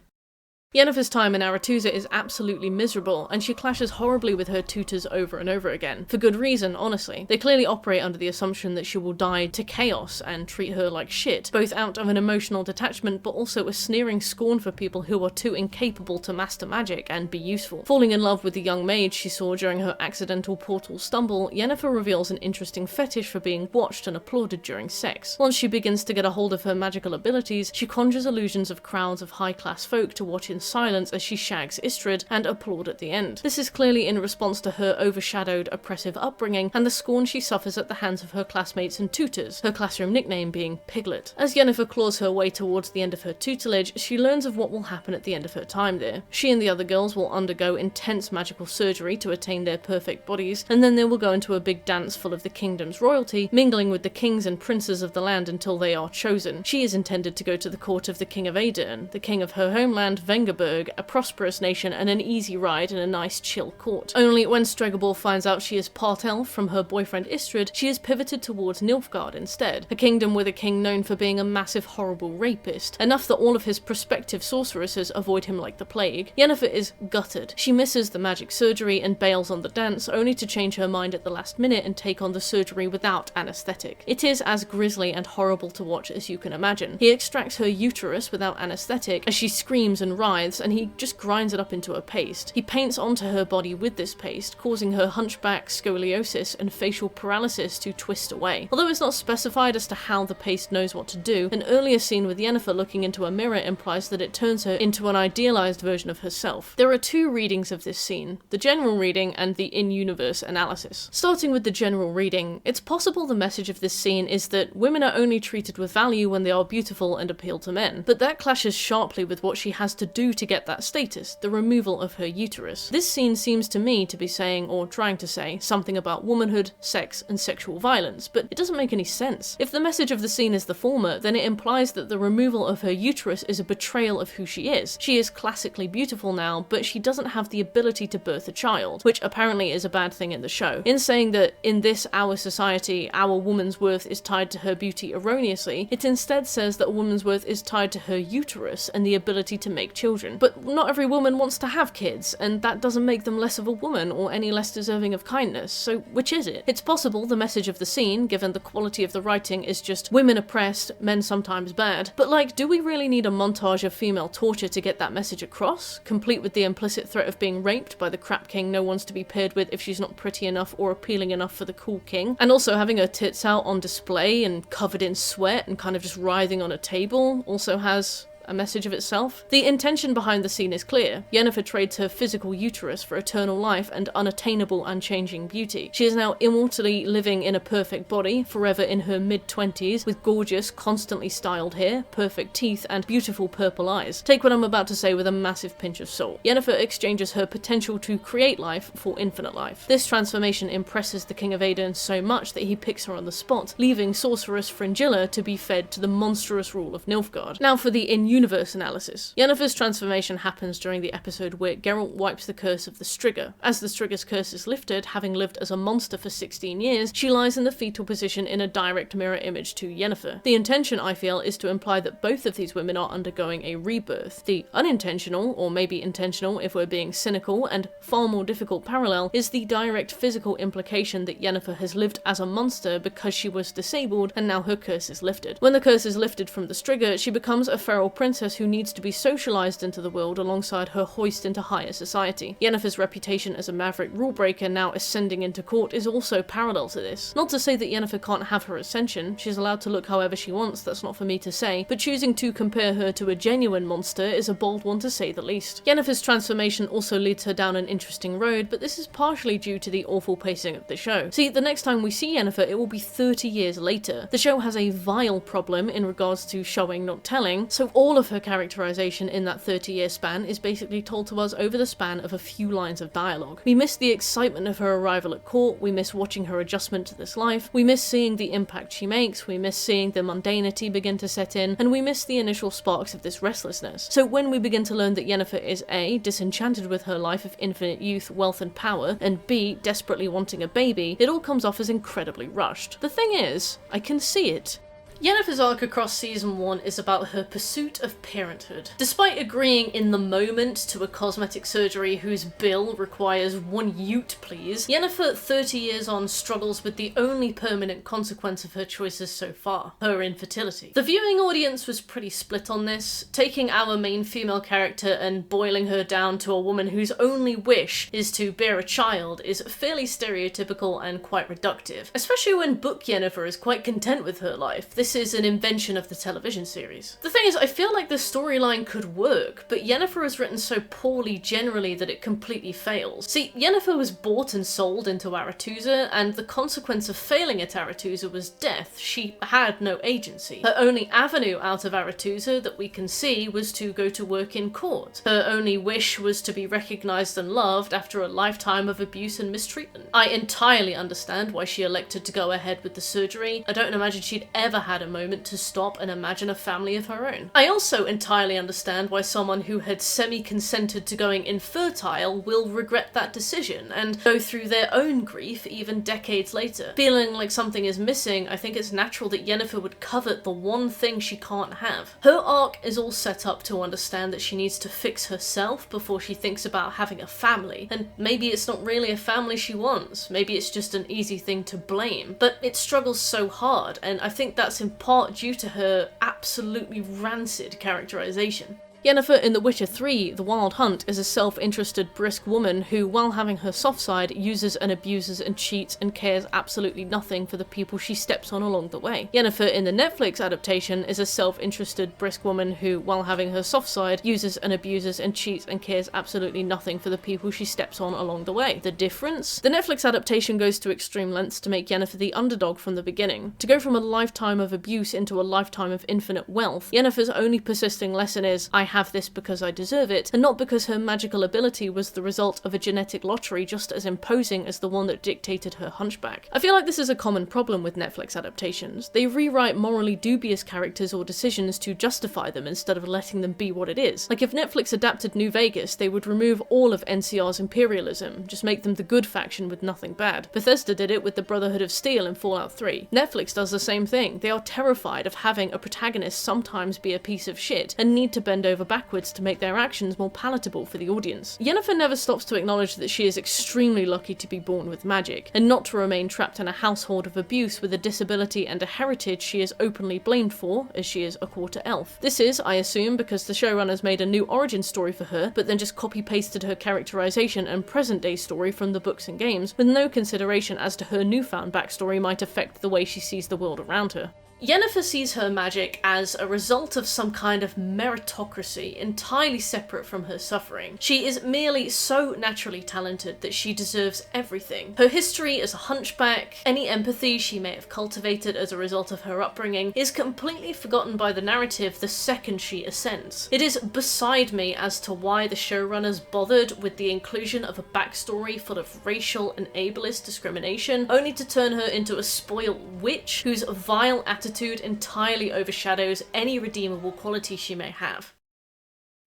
Yennefer's time in Aretuza is absolutely miserable, and she clashes horribly with her tutors over and over again. For good reason, honestly. They clearly operate under the assumption that she will die to chaos and treat her like shit, both out of an emotional detachment but also a sneering scorn for people who are too incapable to master magic and be useful. Falling in love with the young maid she saw during her accidental portal stumble, Yennefer reveals an interesting fetish for being watched and applauded during sex. Once she begins to get a hold of her magical abilities, she conjures illusions of crowds of high-class folk to watch in silence as she shags Istrid and applaud at the end. This is clearly in response to her overshadowed, oppressive upbringing and the scorn she suffers at the hands of her classmates and tutors, her classroom nickname being Piglet. As Yennefer claws her way towards the end of her tutelage, she learns of what will happen at the end of her time there. She and the other girls will undergo intense magical surgery to attain their perfect bodies, and then they will go into a big dance full of the kingdom's royalty, mingling with the kings and princes of the land until they are chosen. She is intended to go to the court of the King of Aedirn, the king of her homeland, Vengerberg, a prosperous nation and an easy ride in a nice chill court. Only when Stregobor finds out she is part elf from her boyfriend Istrid, she is pivoted towards Nilfgaard instead, a kingdom with a king known for being a massive horrible rapist, enough that all of his prospective sorceresses avoid him like the plague. Yennefer is gutted. She misses the magic surgery and bails on the dance, only to change her mind at the last minute and take on the surgery without anesthetic. It is as grisly and horrible to watch as you can imagine. He extracts her uterus without anesthetic as she screams and writhes, and he just grinds it up into a paste. He paints onto her body with this paste, causing her hunchback, scoliosis, and facial paralysis to twist away. Although it's not specified as to how the paste knows what to do, an earlier scene with Yennefer looking into a mirror implies that it turns her into an idealized version of herself. There are two readings of this scene, the general reading and the in-universe analysis. Starting with the general reading, it's possible the message of this scene is that women are only treated with value when they are beautiful and appeal to men, but that clashes sharply with what she has to do do to get that status, the removal of her uterus. This scene seems to me to be saying, or trying to say, something about womanhood, sex, and sexual violence, but it doesn't make any sense. If the message of the scene is the former, then it implies that the removal of her uterus is a betrayal of who she is. She is classically beautiful now, but she doesn't have the ability to birth a child, which apparently is a bad thing in the show. In saying that in this our society, our woman's worth is tied to her beauty erroneously, it instead says that a woman's worth is tied to her uterus and the ability to make children. But not every woman wants to have kids, and that doesn't make them less of a woman or any less deserving of kindness, so which is it? It's possible the message of the scene, given the quality of the writing, is just women oppressed, men sometimes bad, but like, do we really need a montage of female torture to get that message across, complete with the implicit threat of being raped by the crap king no one's to be paired with if she's not pretty enough or appealing enough for the cool king, and also having her tits out on display and covered in sweat and kind of just writhing on a table also has a message of itself? The intention behind the scene is clear. Yennefer trades her physical uterus for eternal life and unattainable, unchanging beauty. She is now immortally living in a perfect body, forever in her mid-20s, with gorgeous, constantly styled hair, perfect teeth, and beautiful purple eyes. Take what I'm about to say with a massive pinch of salt. Yennefer exchanges her potential to create life for infinite life. This transformation impresses the King of Aedirn so much that he picks her on the spot, leaving sorceress Fringilla to be fed to the monstrous rule of Nilfgaard. Now for the in-universe analysis. Yennefer's transformation happens during the episode where Geralt wipes the curse of the Striga. As the Striga's curse is lifted, having lived as a monster for 16 years, she lies in the fetal position in a direct mirror image to Yennefer. The intention, I feel, is to imply that both of these women are undergoing a rebirth. The unintentional, or maybe intentional if we're being cynical, and far more difficult parallel is the direct physical implication that Yennefer has lived as a monster because she was disabled and now her curse is lifted. When the curse is lifted from the Striga, she becomes a feral princess who needs to be socialized into the world alongside her hoist into higher society. Yennefer's reputation as a maverick rule-breaker now ascending into court is also parallel to this. Not to say that Yennefer can't have her ascension, she's allowed to look however she wants, that's not for me to say, but choosing to compare her to a genuine monster is a bold one to say the least. Yennefer's transformation also leads her down an interesting road, but this is partially due to the awful pacing of the show. See, the next time we see Yennefer, it will be 30 years later. The show has a vile problem in regards to showing, not telling, so all of her characterization in that 30-year span is basically told to us over the span of a few lines of dialogue. We miss the excitement of her arrival at court, we miss watching her adjustment to this life, we miss seeing the impact she makes, we miss seeing the mundanity begin to set in, and we miss the initial sparks of this restlessness. So when we begin to learn that Yennefer is A, disenchanted with her life of infinite youth, wealth and power, and B, desperately wanting a baby, it all comes off as incredibly rushed. The thing is, I can see it. Yennefer's arc across season 1 is about her pursuit of parenthood. Despite agreeing in the moment to a cosmetic surgery whose bill requires 1 ute please, Yennefer 30 years on struggles with the only permanent consequence of her choices so far, her infertility. The viewing audience was pretty split on this, taking our main female character and boiling her down to a woman whose only wish is to bear a child is fairly stereotypical and quite reductive, especially when book Yennefer is quite content with her life. This is an invention of the television series. The thing is, I feel like the storyline could work, but Yennefer is written so poorly generally that it completely fails. See, Yennefer was bought and sold into Aretusa, and the consequence of failing at Aretusa was death. She had no agency. Her only avenue out of Aretusa that we can see was to go to work in court. Her only wish was to be recognised and loved after a lifetime of abuse and mistreatment. I entirely understand why she elected to go ahead with the surgery. I don't imagine she'd ever had a moment to stop and imagine a family of her own. I also entirely understand why someone who had semi-consented to going infertile will regret that decision and go through their own grief even decades later. Feeling like something is missing, I think it's natural that Yennefer would covet the one thing she can't have. Her arc is all set up to understand that she needs to fix herself before she thinks about having a family, and maybe it's not really a family she wants, maybe it's just an easy thing to blame, but it struggles so hard, and I think that's in part due to her absolutely rancid characterization. Yennefer in The Witcher 3, The Wild Hunt, is a self-interested, brisk woman who, while having her soft side, uses and abuses and cheats and cares absolutely nothing for the people she steps on along the way. Yennefer in the Netflix adaptation is a self-interested, brisk woman who, while having her soft side, uses and abuses and cheats and cares absolutely nothing for the people she steps on along the way. The difference? The Netflix adaptation goes to extreme lengths to make Yennefer the underdog from the beginning. To go from a lifetime of abuse into a lifetime of infinite wealth, Yennefer's only persisting lesson is, I have this because I deserve it, and not because her magical ability was the result of a genetic lottery just as imposing as the one that dictated her hunchback. I feel like this is a common problem with Netflix adaptations. They rewrite morally dubious characters or decisions to justify them instead of letting them be what it is. Like if Netflix adapted New Vegas, they would remove all of NCR's imperialism, just make them the good faction with nothing bad. Bethesda did it with the Brotherhood of Steel in Fallout 3. Netflix does the same thing. They are terrified of having a protagonist sometimes be a piece of shit and need to bend over backwards to make their actions more palatable for the audience. Yennefer never stops to acknowledge that she is extremely lucky to be born with magic, and not to remain trapped in a household of abuse with a disability and a heritage she is openly blamed for, as she is a quarter elf. This is, I assume, because the showrunners made a new origin story for her, but then just copy-pasted her characterization and present-day story from the books and games, with no consideration as to her newfound backstory might affect the way she sees the world around her. Yennefer sees her magic as a result of some kind of meritocracy entirely separate from her suffering. She is merely so naturally talented that she deserves everything. Her history as a hunchback, any empathy she may have cultivated as a result of her upbringing, is completely forgotten by the narrative the second she ascends. It is beside me as to why the showrunners bothered with the inclusion of a backstory full of racial and ableist discrimination, only to turn her into a spoiled witch whose vile attitude entirely overshadows any redeemable quality she may have.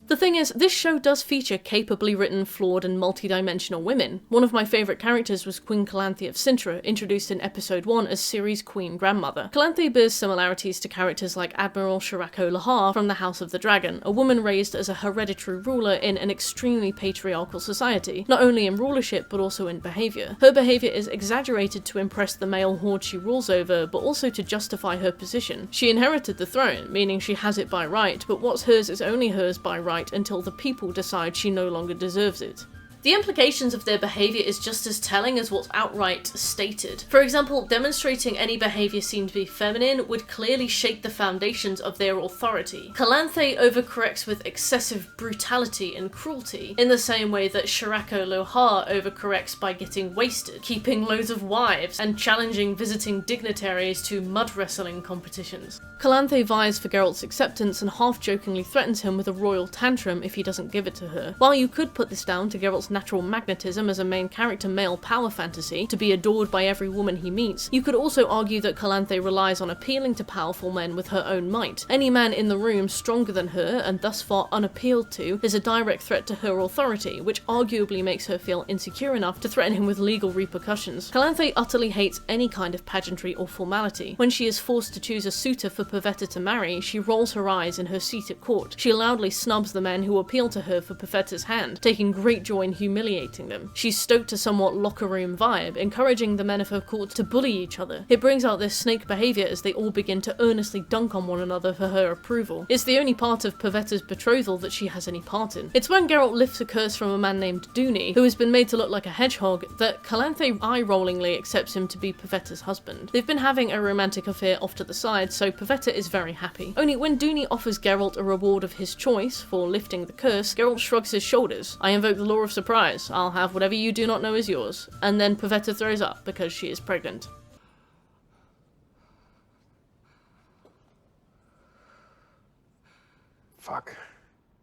The thing is, this show does feature capably written, flawed, and multi-dimensional women. One of my favourite characters was Queen Calanthe of Cintra, introduced in episode 1 as Ciri's queen grandmother. Calanthe bears similarities to characters like Admiral Shirako Lahar from the House of the Dragon, a woman raised as a hereditary ruler in an extremely patriarchal society, not only in rulership but also in behaviour. Her behaviour is exaggerated to impress the male horde she rules over, but also to justify her position. She inherited the throne, meaning she has it by right, but what's hers is only hers by right until the people decide she no longer deserves it. The implications of their behaviour is just as telling as what's outright stated. For example, demonstrating any behaviour seen to be feminine would clearly shake the foundations of their authority. Calanthe overcorrects with excessive brutality and cruelty, in the same way that Shirako Lohar overcorrects by getting wasted, keeping loads of wives, and challenging visiting dignitaries to mud wrestling competitions. Calanthe vies for Geralt's acceptance and half-jokingly threatens him with a royal tantrum if he doesn't give it to her. While you could put this down to Geralt's natural magnetism as a main character male power fantasy, to be adored by every woman he meets, you could also argue that Calanthe relies on appealing to powerful men with her own might. Any man in the room stronger than her, and thus far unappealed to, is a direct threat to her authority, which arguably makes her feel insecure enough to threaten him with legal repercussions. Calanthe utterly hates any kind of pageantry or formality. When she is forced to choose a suitor for Pavetta to marry, she rolls her eyes in her seat at court. She loudly snubs the men who appeal to her for Pavetta's hand, taking great joy in humiliating them. She's stoked a somewhat locker room vibe, encouraging the men of her court to bully each other. It brings out their snake behaviour as they all begin to earnestly dunk on one another for her approval. It's the only part of Pavetta's betrothal that she has any part in. It's when Geralt lifts a curse from a man named Dooney, who has been made to look like a hedgehog, that Calanthe eye-rollingly accepts him to be Pavetta's husband. They've been having a romantic affair off to the side, so Pavetta is very happy. Only when Dooney offers Geralt a reward of his choice for lifting the curse, Geralt shrugs his shoulders. I invoke the law of surprise. I'll have whatever you do not know is yours. And then Pavetta throws up because she is pregnant. Fuck.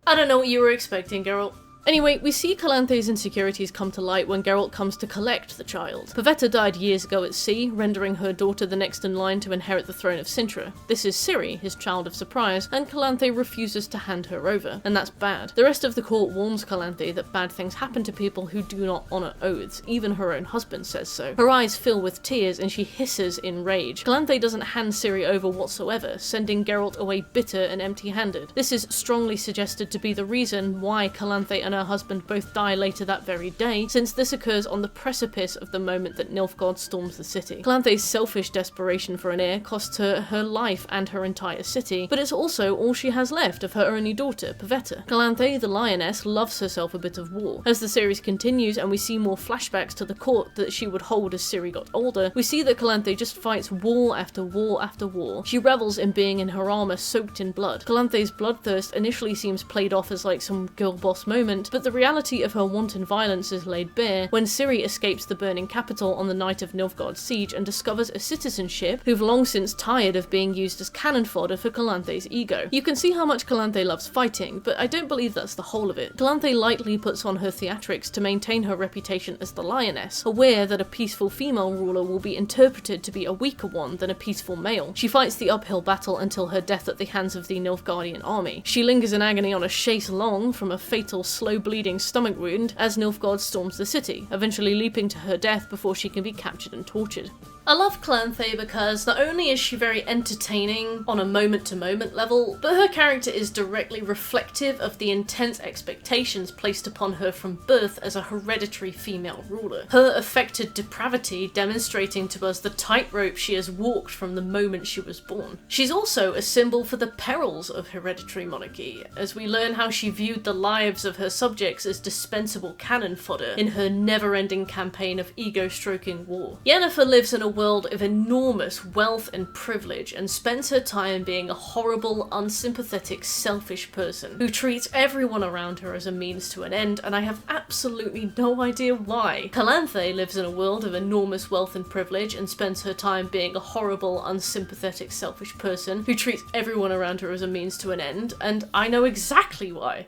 I don't know what you were expecting, Geralt. Anyway, we see Calanthe's insecurities come to light when Geralt comes to collect the child. Pavetta died years ago at sea, rendering her daughter the next in line to inherit the throne of Cintra. This is Ciri, his child of surprise, and Calanthe refuses to hand her over, and that's bad. The rest of the court warns Calanthe that bad things happen to people who do not honour oaths. Even her own husband says so. Her eyes fill with tears and she hisses in rage. Calanthe doesn't hand Ciri over whatsoever, sending Geralt away bitter and empty-handed. This is strongly suggested to be the reason why Calanthe and her husband both die later that very day, since this occurs on the precipice of the moment that Nilfgaard storms the city. Calanthe's selfish desperation for an heir costs her her life and her entire city, but it's also all she has left of her only daughter, Pavetta. Calanthe, the lioness, loves herself a bit of war. As the series continues and we see more flashbacks to the court that she would hold as Ciri got older, we see that Calanthe just fights war after war after war. She revels in being in her armour soaked in blood. Calanthe's bloodthirst initially seems played off as like some girl boss moment, innocent, but the reality of her wanton violence is laid bare when Ciri escapes the burning capital on the night of Nilfgaard's siege and discovers a citizen ship who've long since tired of being used as cannon fodder for Calanthe's ego. You can see how much Calanthe loves fighting, but I don't believe that's the whole of it. Calanthe lightly puts on her theatrics to maintain her reputation as the lioness, aware that a peaceful female ruler will be interpreted to be a weaker one than a peaceful male. She fights the uphill battle until her death at the hands of the Nilfgaardian army. She lingers in agony on a chaise longue from a fatal, slow-bleeding stomach wound as Nilfgaard storms the city, eventually leaping to her death before she can be captured and tortured. I love Calanthe because not only is she very entertaining on a moment-to-moment level, but her character is directly reflective of the intense expectations placed upon her from birth as a hereditary female ruler. Her affected depravity demonstrating to us the tightrope she has walked from the moment she was born. She's also a symbol for the perils of hereditary monarchy, as we learn how she viewed the lives of her subjects as dispensable cannon fodder in her never-ending campaign of ego-stroking war. Yennefer lives in a world of enormous wealth and privilege and spends her time being a horrible, unsympathetic, selfish person who treats everyone around her as a means to an end, and I have absolutely no idea why. Calanthe lives in a world of enormous wealth and privilege and spends her time being a horrible, unsympathetic, selfish person who treats everyone around her as a means to an end, and I know exactly why.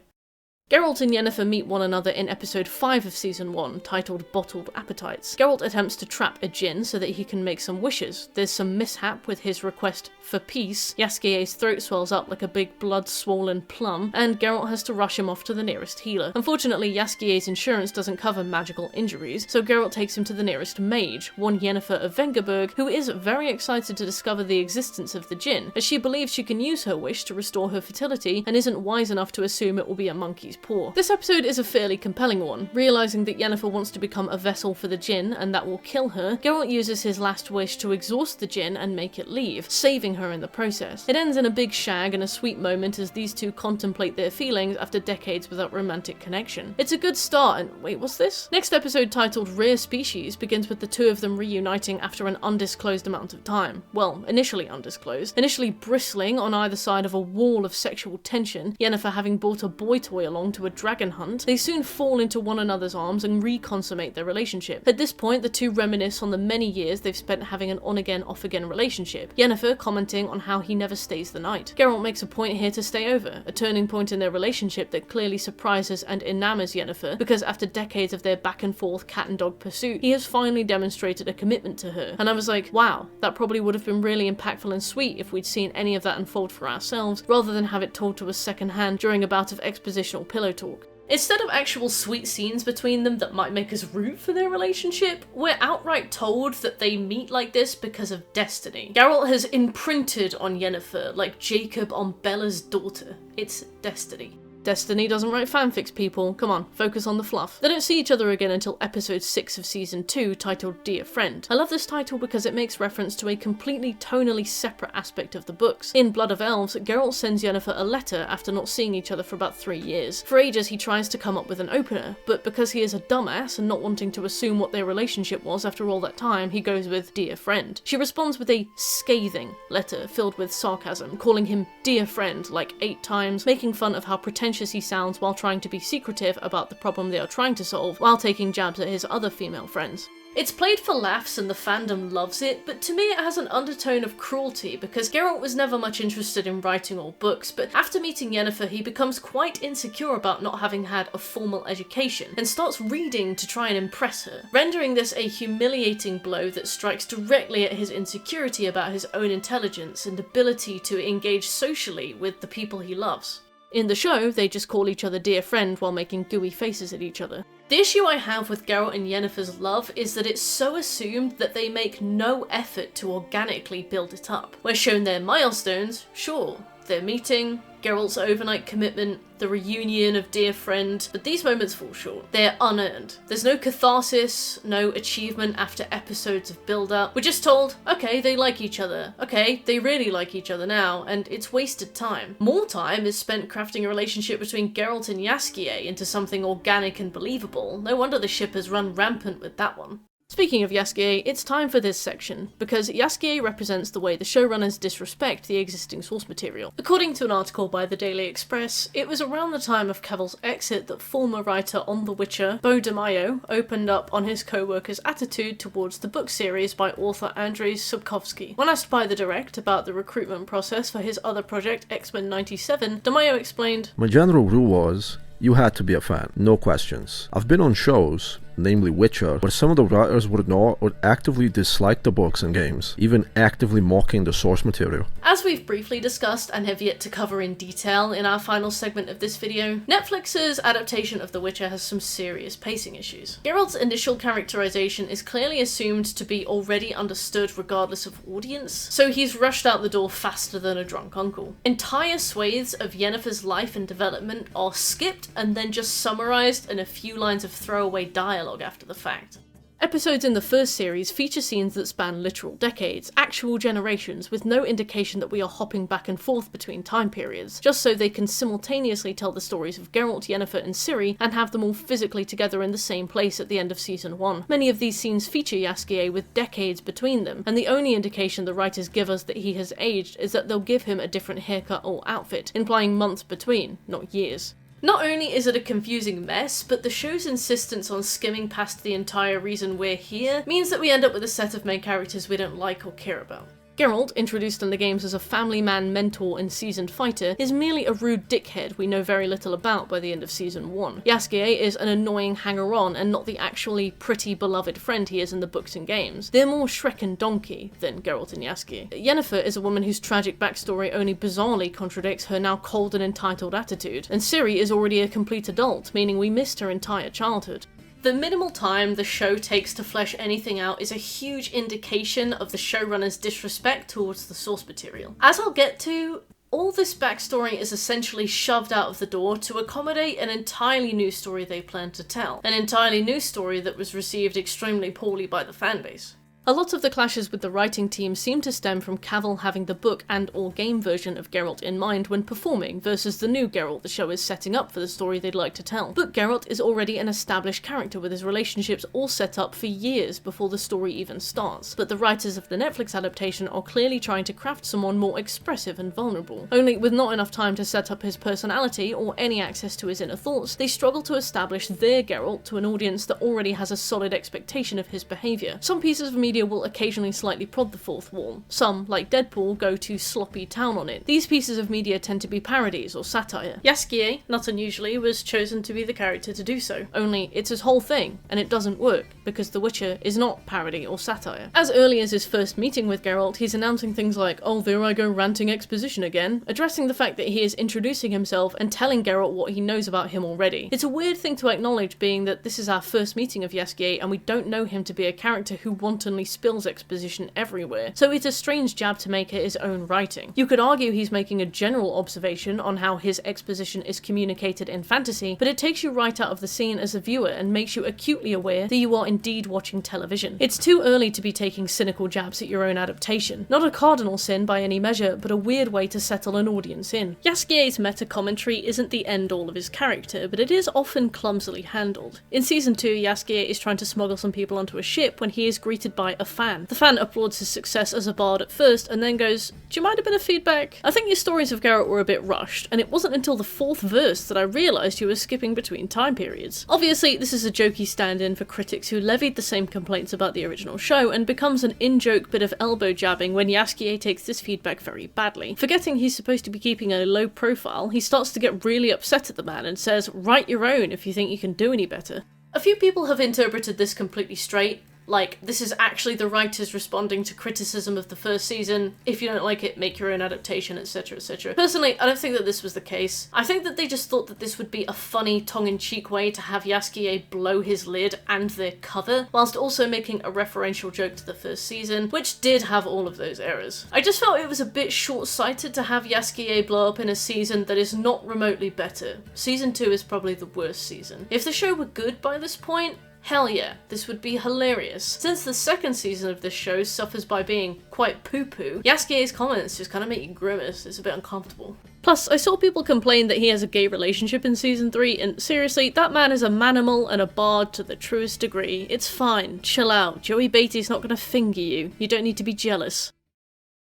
Geralt and Yennefer meet one another in episode 5 of season 1, titled Bottled Appetites. Geralt attempts to trap a djinn so that he can make some wishes. There's some mishap with his request for peace, Jaskier's throat swells up like a big blood-swollen plum, and Geralt has to rush him off to the nearest healer. Unfortunately, Jaskier's insurance doesn't cover magical injuries, so Geralt takes him to the nearest mage, one Yennefer of Vengerberg, who is very excited to discover the existence of the djinn, as she believes she can use her wish to restore her fertility and isn't wise enough to assume it will be a monkey's paw. This episode is a fairly compelling one. Realising that Yennefer wants to become a vessel for the djinn and that will kill her, Geralt uses his last wish to exhaust the djinn and make it leave, saving her in the process. It ends in a big shag and a sweet moment as these two contemplate their feelings after decades without romantic connection. It's a good start and wait, what's this? Next episode, titled Rare Species, begins with the two of them reuniting after an undisclosed amount of time. Well, initially undisclosed. Initially bristling on either side of a wall of sexual tension, Yennefer having brought a boy toy along to a dragon hunt, they soon fall into one another's arms and reconsummate their relationship. At this point, the two reminisce on the many years they've spent having an on-again, off-again relationship, Yennefer commenting on how he never stays the night. Geralt makes a point here to stay over, a turning point in their relationship that clearly surprises and enamors Yennefer, because after decades of their back-and-forth cat-and-dog pursuit, he has finally demonstrated a commitment to her. And I was like, wow, that probably would have been really impactful and sweet if we'd seen any of that unfold for ourselves, rather than have it told to us secondhand during a bout of expositional pillow talk. Instead of actual sweet scenes between them that might make us root for their relationship, we're outright told that they meet like this because of destiny. Geralt has imprinted on Yennefer like Jacob on Bella's daughter. It's destiny. Destiny doesn't write fanfics, people. Come on, focus on the fluff. They don't see each other again until episode 6 of season 2, titled Dear Friend. I love this title because it makes reference to a completely tonally separate aspect of the books. In Blood of Elves, Geralt sends Yennefer a letter after not seeing each other for about 3 years. For ages he tries to come up with an opener, but because he is a dumbass and not wanting to assume what their relationship was after all that time, he goes with Dear Friend. She responds with a scathing letter filled with sarcasm, calling him Dear Friend like 8 times, making fun of how pretentious he sounds while trying to be secretive about the problem they are trying to solve, while taking jabs at his other female friends. It's played for laughs and the fandom loves it, but to me it has an undertone of cruelty because Geralt was never much interested in writing or books, but after meeting Yennefer he becomes quite insecure about not having had a formal education and starts reading to try and impress her, rendering this a humiliating blow that strikes directly at his insecurity about his own intelligence and ability to engage socially with the people he loves. In the show, they just call each other Dear Friend while making gooey faces at each other. The issue I have with Geralt and Yennefer's love is that it's so assumed that they make no effort to organically build it up. We're shown their milestones, sure, their meeting, Geralt's overnight commitment, the reunion of Dear Friend, but these moments fall short. They're unearned. There's no catharsis, no achievement after episodes of build-up. We're just told, okay, they like each other. Okay, they really like each other now, and it's wasted time. More time is spent crafting a relationship between Geralt and Jaskier into something organic and believable. No wonder the ship has run rampant with that one. Speaking of Jaskier, it's time for this section, because Jaskier represents the way the showrunners disrespect the existing source material. According to an article by the Daily Express, it was around the time of Cavill's exit that former writer on The Witcher, Beau DeMaio, opened up on his co-workers' attitude towards the book series by author Andrzej Sapkowski. When asked by the Direct about the recruitment process for his other project, X-Men 97, DeMaio explained, "My general rule was, you had to be a fan, no questions. I've been on shows, namely Witcher, where some of the writers would actively dislike the books and games, even actively mocking the source material." As we've briefly discussed and have yet to cover in detail in our final segment of this video, Netflix's adaptation of The Witcher has some serious pacing issues. Geralt's initial characterization is clearly assumed to be already understood regardless of audience, so he's rushed out the door faster than a drunk uncle. Entire swathes of Yennefer's life and development are skipped and then just summarized in a few lines of throwaway dialogue after the fact. Episodes in the first series feature scenes that span literal decades, actual generations, with no indication that we are hopping back and forth between time periods, just so they can simultaneously tell the stories of Geralt, Yennefer and Ciri, and have them all physically together in the same place at the end of season 1. Many of these scenes feature Jaskier with decades between them, and the only indication the writers give us that he has aged is that they'll give him a different haircut or outfit, implying months between, not years. Not only is it a confusing mess, but the show's insistence on skimming past the entire reason we're here means that we end up with a set of main characters we don't like or care about. Geralt, introduced in the games as a family man, mentor and seasoned fighter, is merely a rude dickhead we know very little about by the end of season 1. Jaskier is an annoying hanger-on and not the actually pretty beloved friend he is in the books and games. They're more Shrek and Donkey than Geralt and Jaskier. Yennefer is a woman whose tragic backstory only bizarrely contradicts her now cold and entitled attitude, and Ciri is already a complete adult, meaning we missed her entire childhood. The minimal time the show takes to flesh anything out is a huge indication of the showrunner's disrespect towards the source material. As I'll get to, all this backstory is essentially shoved out of the door to accommodate an entirely new story they plan to tell. An entirely new story that was received extremely poorly by the fanbase. A lot of the clashes with the writing team seem to stem from Cavill having the book and/or game version of Geralt in mind when performing, versus the new Geralt the show is setting up for the story they'd like to tell. Book Geralt is already an established character with his relationships all set up for years before the story even starts, but the writers of the Netflix adaptation are clearly trying to craft someone more expressive and vulnerable. Only with not enough time to set up his personality or any access to his inner thoughts, they struggle to establish their Geralt to an audience that already has a solid expectation of his behaviour. Some pieces of media will occasionally slightly prod the fourth wall. Some, like Deadpool, go to sloppy town on it. These pieces of media tend to be parodies or satire. Jaskier, not unusually, was chosen to be the character to do so. Only, it's his whole thing, and it doesn't work, because The Witcher is not parody or satire. As early as his first meeting with Geralt, he's announcing things like, "Oh, there I go ranting exposition again," addressing the fact that he is introducing himself and telling Geralt what he knows about him already. It's a weird thing to acknowledge, being that this is our first meeting of Jaskier, and we don't know him to be a character who wantonly spills exposition everywhere, so it's a strange jab to make at his own writing. You could argue he's making a general observation on how his exposition is communicated in fantasy, but it takes you right out of the scene as a viewer and makes you acutely aware that you are indeed watching television. It's too early to be taking cynical jabs at your own adaptation. Not a cardinal sin by any measure, but a weird way to settle an audience in. Jaskier's meta-commentary isn't the end-all of his character, but it is often clumsily handled. In season 2, Jaskier is trying to smuggle some people onto a ship when he is greeted by a fan. The fan applauds his success as a bard at first and then goes, "Do you mind a bit of feedback? I think your stories of Geralt were a bit rushed, and it wasn't until the 4th verse that I realised you were skipping between time periods." Obviously, this is a jokey stand-in for critics who levied the same complaints about the original show, and becomes an in-joke bit of elbow jabbing when Jaskier takes this feedback very badly. Forgetting he's supposed to be keeping a low profile, he starts to get really upset at the man and says, "Write your own if you think you can do any better." A few people have interpreted this completely straight, like, this is actually the writers responding to criticism of the first season. If you don't like it, make your own adaptation, etc, etc. Personally, I don't think that this was the case. I think that they just thought that this would be a funny, tongue-in-cheek way to have Jaskier blow his lid and their cover, whilst also making a referential joke to the first season, which did have all of those errors. I just felt it was a bit short-sighted to have Jaskier blow up in a season that is not remotely better. Season 2 is probably the worst season. If the show were good by this point, hell yeah, this would be hilarious. Since the second season of this show suffers by being quite poo-poo, Jaskier's comments just kind of make you grimace. It's a bit uncomfortable. Plus, I saw people complain that he has a gay relationship in season 3, and seriously, that man is a manimal and a bard to the truest degree. It's fine, chill out, Joey Beatty's not gonna finger you, you don't need to be jealous.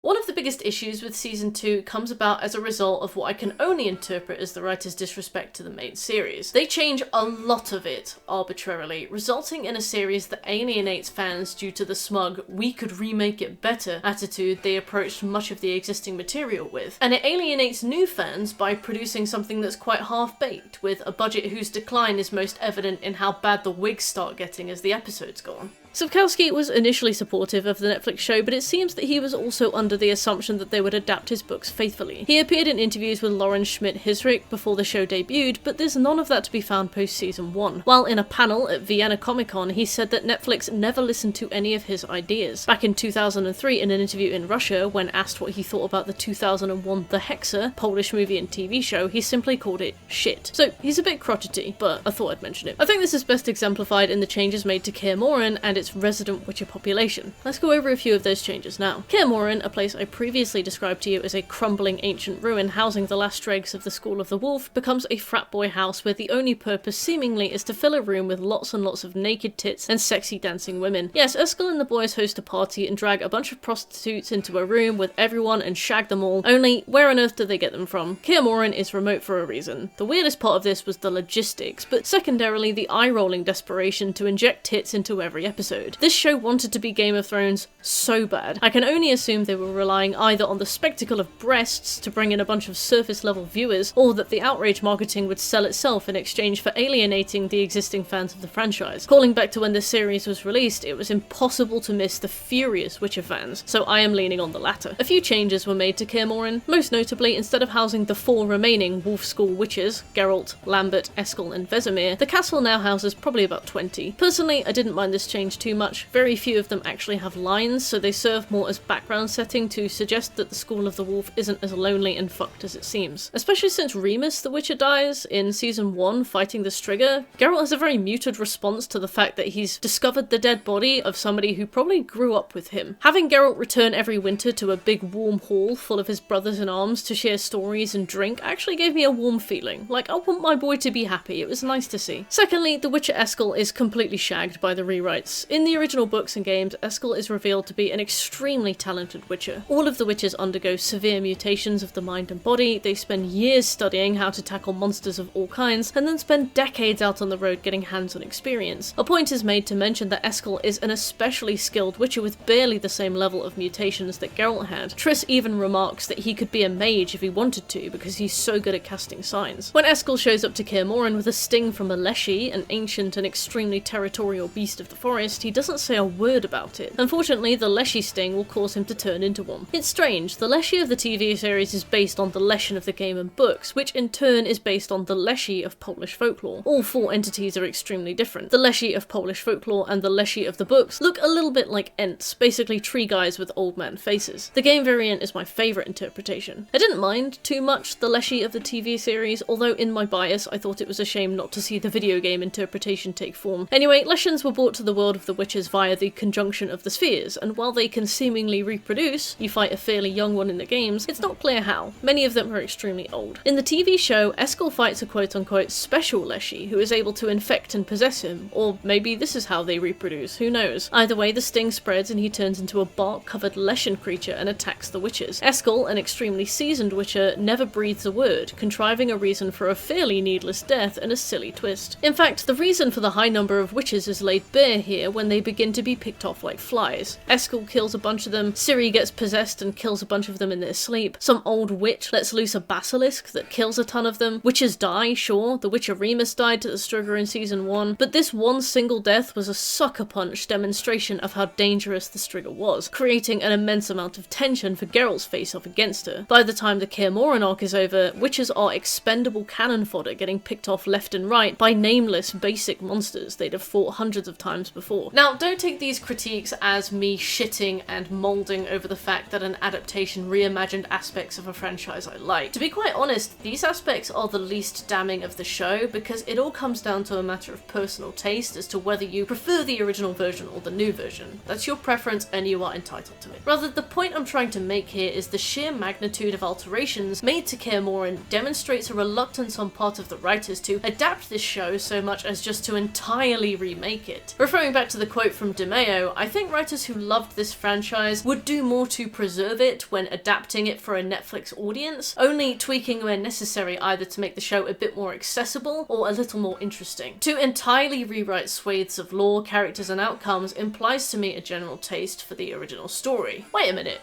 One of the biggest issues with Season 2 comes about as a result of what I can only interpret as the writer's disrespect to the main series. They change a lot of it arbitrarily, resulting in a series that alienates fans due to the smug, we could remake it better attitude they approached much of the existing material with. And it alienates new fans by producing something that's quite half-baked, with a budget whose decline is most evident in how bad the wigs start getting as the episodes go on. Sapkowski was initially supportive of the Netflix show, but it seems that he was also under the assumption that they would adapt his books faithfully. He appeared in interviews with Lauren Schmidt-Hissrich before the show debuted, but there's none of that to be found post-season 1. While in a panel at Vienna Comic Con, he said that Netflix never listened to any of his ideas. Back in 2003, in an interview in Russia, when asked what he thought about the 2001 The Hexer, Polish movie and TV show, he simply called it shit. So he's a bit crotchety, but I thought I'd mention it. I think this is best exemplified in the changes made to Kaer Morhen and its resident Witcher population. Let's go over a few of those changes now. Kaer Morhen, a place I previously described to you as a crumbling ancient ruin housing the last dregs of the School of the Wolf, becomes a frat boy house where the only purpose seemingly is to fill a room with lots and lots of naked tits and sexy dancing women. Yes, Eskel and the boys host a party and drag a bunch of prostitutes into a room with everyone and shag them all, only where on earth do they get them from? Kaer Morhen is remote for a reason. The weirdest part of this was the logistics, but secondarily the eye-rolling desperation to inject tits into every episode. This show wanted to be Game of Thrones so bad. I can only assume they were relying either on the spectacle of breasts to bring in a bunch of surface-level viewers, or that the outrage marketing would sell itself in exchange for alienating the existing fans of the franchise. Calling back to when the series was released, it was impossible to miss the furious Witcher fans, so I am leaning on the latter. A few changes were made to Kaer Morhen, most notably, instead of housing the 4 remaining Wolf School witches, Geralt, Lambert, Eskel and Vesemir, the castle now houses probably about 20. Personally, I didn't mind this change too much. Very few of them actually have lines, so they serve more as background setting to suggest that the School of the Wolf isn't as lonely and fucked as it seems. Especially since Remus the Witcher dies in season 1 fighting the Striga, Geralt has a very muted response to the fact that he's discovered the dead body of somebody who probably grew up with him. Having Geralt return every winter to a big warm hall full of his brothers in arms to share stories and drink actually gave me a warm feeling. Like, I want my boy to be happy, it was nice to see. Secondly, the Witcher Eskel is completely shagged by the rewrites. In the original books and games, Eskel is revealed to be an extremely talented witcher. All of the witches undergo severe mutations of the mind and body, they spend years studying how to tackle monsters of all kinds, and then spend decades out on the road getting hands-on experience. A point is made to mention that Eskel is an especially skilled witcher with barely the same level of mutations that Geralt had. Triss even remarks that he could be a mage if he wanted to, because he's so good at casting signs. When Eskel shows up to Kaer Morhen with a sting from a Leshy, an ancient and extremely territorial beast of the forest, he doesn't say a word about it. Unfortunately, the Leshy sting will cause him to turn into one. It's strange, the Leshy of the TV series is based on the Leshen of the game and books, which in turn is based on the Leshy of Polish folklore. All 4 entities are extremely different. The Leshy of Polish folklore and the Leshy of the books look a little bit like Ents, basically tree guys with old man faces. The game variant is my favourite interpretation. I didn't mind too much the Leshy of the TV series, although in my bias I thought it was a shame not to see the video game interpretation take form. Anyway, Leshens were brought to the world of the witches via the conjunction of the spheres, and while they can seemingly reproduce, you fight a fairly young one in the games, it's not clear how. Many of them are extremely old. In the TV show, Eskel fights a quote-unquote special Leshy who is able to infect and possess him, or maybe this is how they reproduce, who knows. Either way, the sting spreads and he turns into a bark-covered Leshen creature and attacks the witches. Eskel, an extremely seasoned witcher, never breathes a word, contriving a reason for a fairly needless death and a silly twist. In fact, the reason for the high number of witches is laid bare here when they begin to be picked off like flies. Eskel kills a bunch of them, Ciri gets possessed and kills a bunch of them in their sleep, some old witch lets loose a basilisk that kills a ton of them, witches die, sure, the Witcher Remus died to the Striga in season 1, but this one single death was a sucker punch demonstration of how dangerous the Striga was, creating an immense amount of tension for Geralt's face-off against her. By the time the Kaer Morhen arc is over, witches are expendable cannon fodder getting picked off left and right by nameless basic monsters they'd have fought hundreds of times before. lore. Now, don't take these critiques as me shitting and moulding over the fact that an adaptation reimagined aspects of a franchise I like. To be quite honest, these aspects are the least damning of the show, because it all comes down to a matter of personal taste as to whether you prefer the original version or the new version. That's your preference and you are entitled to it. Rather, the point I'm trying to make here is the sheer magnitude of alterations made to Kaer Morhen demonstrates a reluctance on part of the writers to adapt this show so much as just to entirely remake it. Referring back to the quote from DeMeo, I think writers who loved this franchise would do more to preserve it when adapting it for a Netflix audience, only tweaking where necessary either to make the show a bit more accessible or a little more interesting. To entirely rewrite swathes of lore, characters and outcomes implies to me a general taste for the original story. Wait a minute.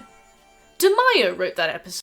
DeMeo wrote that episode.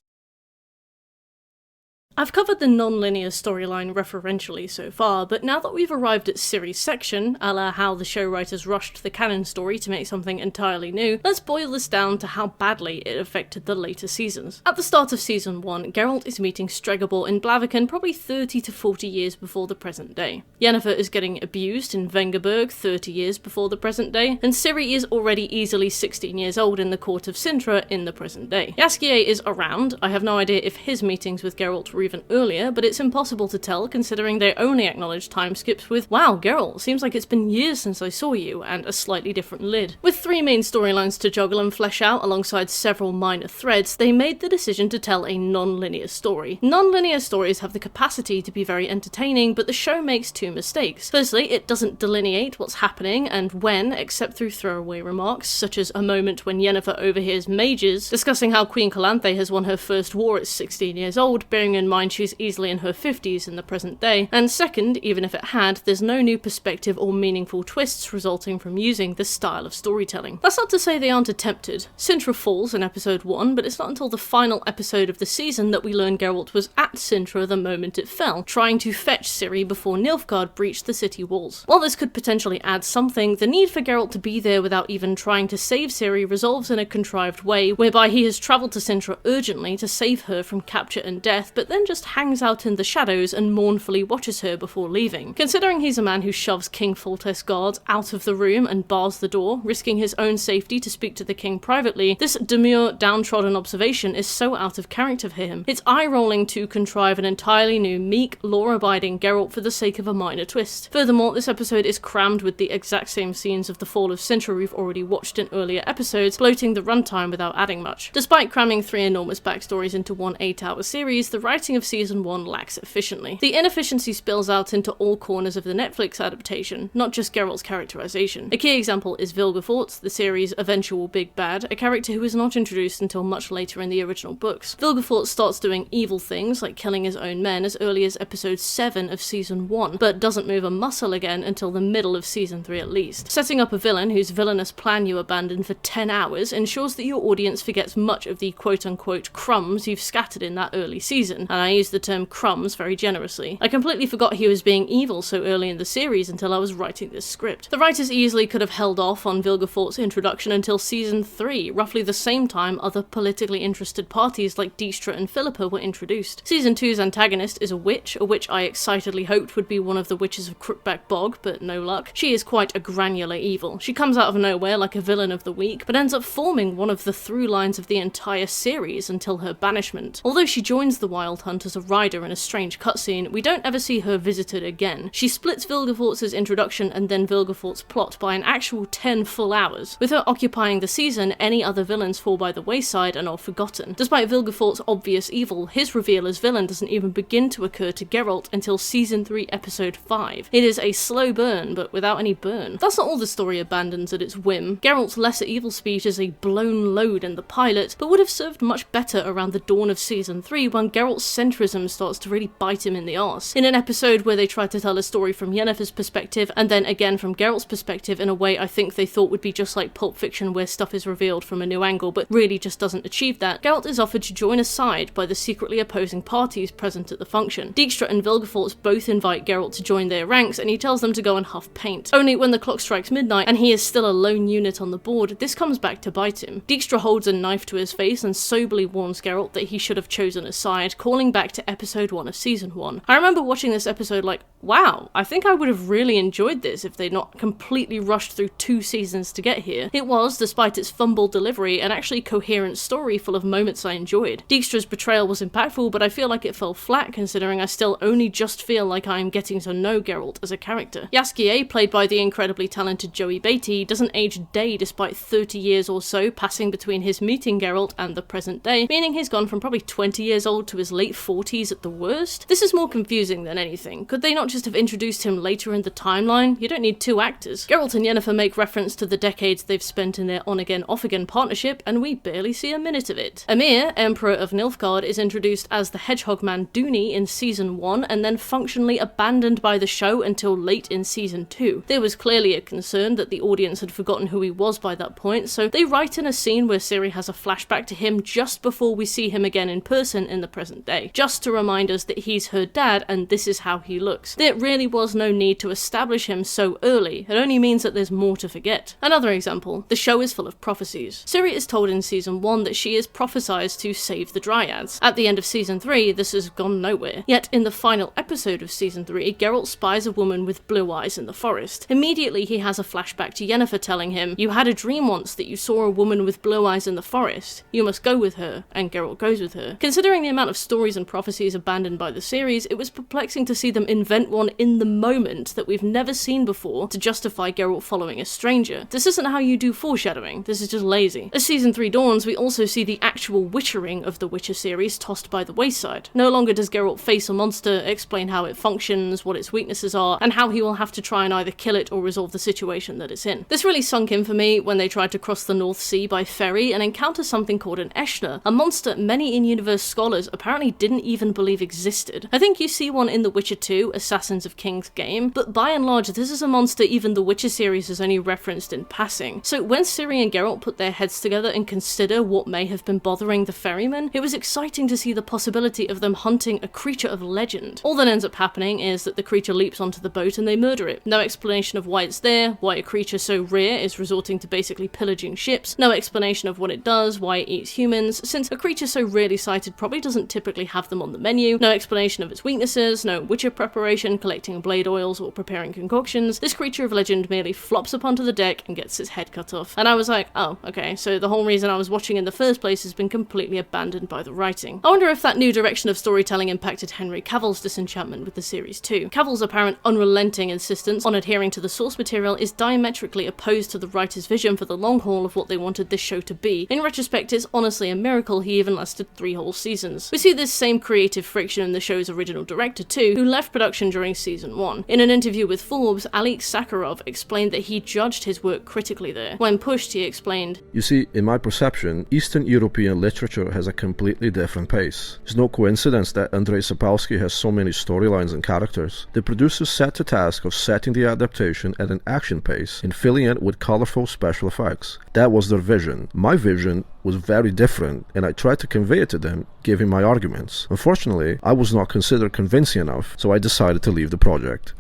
I've covered the non-linear storyline referentially so far, but now that we've arrived at Ciri's section, a la how the show writers rushed the canon story to make something entirely new, let's boil this down to how badly it affected the later seasons. At the start of season 1, Geralt is meeting Stregobor in Blaviken probably 30 to 40 years before the present day. Yennefer is getting abused in Vengerberg 30 years before the present day, and Ciri is already easily 16 years old in the court of Sintra in the present day. Jaskier is around. I have no idea if his meetings with Geralt were even earlier, but it's impossible to tell considering they only acknowledge time skips with "Wow, Geralt, seems like it's been years since I saw you," and a slightly different lid. With 3 main storylines to juggle and flesh out alongside several minor threads, they made the decision to tell a non-linear story. Non-linear stories have the capacity to be very entertaining, but the show makes 2 mistakes. Firstly, it doesn't delineate what's happening and when, except through throwaway remarks, such as a moment when Yennefer overhears mages discussing how Queen Calanthe has won her first war at 16 years old, bearing in mind she's easily in her 50s in the present day. And second, even if it had, there's no new perspective or meaningful twists resulting from using this style of storytelling. That's not to say they aren't attempted. Sintra falls in episode 1, but it's not until the final episode of the season that we learn Geralt was at Sintra the moment it fell, trying to fetch Ciri before Nilfgaard breached the city walls. While this could potentially add something, the need for Geralt to be there without even trying to save Ciri resolves in a contrived way, whereby he has travelled to Sintra urgently to save her from capture and death, but then just hangs out in the shadows and mournfully watches her before leaving. Considering he's a man who shoves King Foltest guards out of the room and bars the door, risking his own safety to speak to the king privately, this demure, downtrodden observation is so out of character for him. It's eye-rolling to contrive an entirely new, meek, law-abiding Geralt for the sake of a minor twist. Furthermore, this episode is crammed with the exact same scenes of the fall of Sintra we've already watched in earlier episodes, bloating the runtime without adding much. Despite cramming 3 enormous backstories into one 8-hour series, the writing of season 1 lacks efficiently. The inefficiency spills out into all corners of the Netflix adaptation, not just Geralt's characterization. A key example is Vilgefortz, the series' eventual big bad, a character who was not introduced until much later in the original books. Vilgefortz starts doing evil things, like killing his own men, as early as episode 7 of season 1, but doesn't move a muscle again until the middle of season 3 at least. Setting up a villain whose villainous plan you abandon for 10 hours ensures that your audience forgets much of the quote-unquote crumbs you've scattered in that early season, and I use the term crumbs very generously. I completely forgot he was being evil so early in the series until I was writing this script. The writers easily could have held off on Vilgefortz's introduction until season 3, roughly the same time other politically interested parties like Dijkstra and Philippa were introduced. Season 2's antagonist is a witch I excitedly hoped would be one of the witches of Crookback Bog, but no luck. She is quite a granular evil. She comes out of nowhere like a villain of the week, but ends up forming one of the through lines of the entire series until her banishment. Although she joins the Wild Hunt as a rider in a strange cutscene, we don't ever see her visited again. She splits Vilgefortz's introduction and then Vilgefortz's plot by an actual 10 full hours. With her occupying the season, any other villains fall by the wayside and are forgotten. Despite Vilgefortz's obvious evil, his reveal as villain doesn't even begin to occur to Geralt until season 3 episode 5. It is a slow burn, but without any burn. That's not all the story abandons at its whim. Geralt's lesser evil speech is a blown load in the pilot, but would have served much better around the dawn of season 3 when Geralt's centrism starts to really bite him in the arse. In an episode where they try to tell a story from Yennefer's perspective and then again from Geralt's perspective in a way I think they thought would be just like Pulp Fiction where stuff is revealed from a new angle but really just doesn't achieve that, Geralt is offered to join a side by the secretly opposing parties present at the function. Dijkstra and Vilgefortz both invite Geralt to join their ranks and he tells them to go and huff paint. Only when the clock strikes midnight and he is still a lone unit on the board, this comes back to bite him. Dijkstra holds a knife to his face and soberly warns Geralt that he should have chosen a side, calling back to episode 1 of season 1. I remember watching this episode like, wow, I think I would have really enjoyed this if they'd not completely rushed through 2 seasons to get here. It was, despite its fumbled delivery, an actually coherent story full of moments I enjoyed. Dijkstra's betrayal was impactful, but I feel like it fell flat considering I still only just feel like I am getting to know Geralt as a character. Jaskier, played by the incredibly talented Joey Batey, doesn't age a day despite 30 years or so passing between his meeting Geralt and the present day, meaning he's gone from probably 20 years old to his late 40s at the worst. This is more confusing than anything. Could they not just have introduced him later in the timeline? You don't need 2 actors. Geralt and Yennefer make reference to the decades they've spent in their on-again, off-again partnership, and we barely see a minute of it. Emir, Emperor of Nilfgaard, is introduced as the hedgehog man Dooney in season 1 and then functionally abandoned by the show until late in season 2. There was clearly a concern that the audience had forgotten who he was by that point, so they write in a scene where Ciri has a flashback to him just before we see him again in person in the present day, just to remind us that he's her dad and this is how he looks. There really was no need to establish him so early. It only means that there's more to forget. Another example, the show is full of prophecies. Ciri is told in season 1 that she is prophesied to save the Dryads. At the end of season 3, this has gone nowhere. Yet in the final episode of season 3, Geralt spies a woman with blue eyes in the forest. Immediately he has a flashback to Yennefer telling him, "You had a dream once that you saw a woman with blue eyes in the forest. You must go with her," and Geralt goes with her. Considering the amount of stories and prophecies abandoned by the series, it was perplexing to see them invent one in the moment that we've never seen before to justify Geralt following a stranger. This isn't how you do foreshadowing, this is just lazy. As season 3 dawns, we also see the actual witchering of the Witcher series tossed by the wayside. No longer does Geralt face a monster, explain how it functions, what its weaknesses are, and how he will have to try and either kill it or resolve the situation that it's in. This really sunk in for me when they tried to cross the North Sea by ferry and encounter something called an Eschner, a monster many in-universe scholars apparently didn't even believe existed. I think you see one in The Witcher 2, Assassins of King's game, but by and large this is a monster even the Witcher series has only referenced in passing. So when Ciri and Geralt put their heads together and consider what may have been bothering the ferryman, it was exciting to see the possibility of them hunting a creature of legend. All that ends up happening is that the creature leaps onto the boat and they murder it. No explanation of why it's there, why a creature so rare is resorting to basically pillaging ships, no explanation of what it does, why it eats humans, since a creature so rarely sighted probably doesn't typically have them on the menu, no explanation of its weaknesses, no Witcher preparation, collecting blade oils or preparing concoctions. This creature of legend merely flops up onto the deck and gets its head cut off. And I was like, oh, okay, so the whole reason I was watching in the first place has been completely abandoned by the writing. I wonder if that new direction of storytelling impacted Henry Cavill's disenchantment with the series too. Cavill's apparent unrelenting insistence on adhering to the source material is diametrically opposed to the writer's vision for the long haul of what they wanted this show to be. In retrospect, it's honestly a miracle he even lasted 3 whole seasons. We see this same creative friction in the show's original director too, who left production during season 1. In an interview with Forbes, Alex Sakharov explained that he judged his work critically there. When pushed, he explained, "You see, in my perception, Eastern European literature has a completely different pace. It's no coincidence that Andrzej Sapkowski has so many storylines and characters. The producers set the task of setting the adaptation at an action pace and filling it with colorful special effects. That was their vision. My vision was very different, and I tried to convey it to them, giving my arguments. Unfortunately, I was not considered convincing enough, so I decided to leave the project."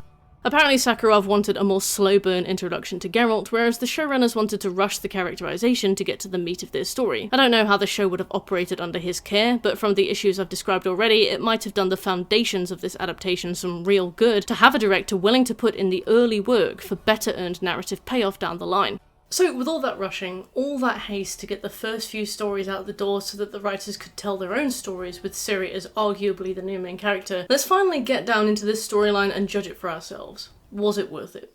Apparently Sakharov wanted a more slow burn introduction to Geralt, whereas the showrunners wanted to rush the characterization to get to the meat of their story. I don't know how the show would have operated under his care, but from the issues I've described already, it might have done the foundations of this adaptation some real good to have a director willing to put in the early work for better earned narrative payoff down the line. So with all that rushing, all that haste to get the first few stories out the door so that the writers could tell their own stories with Ciri as arguably the new main character, let's finally get down into this storyline and judge it for ourselves. Was it worth it?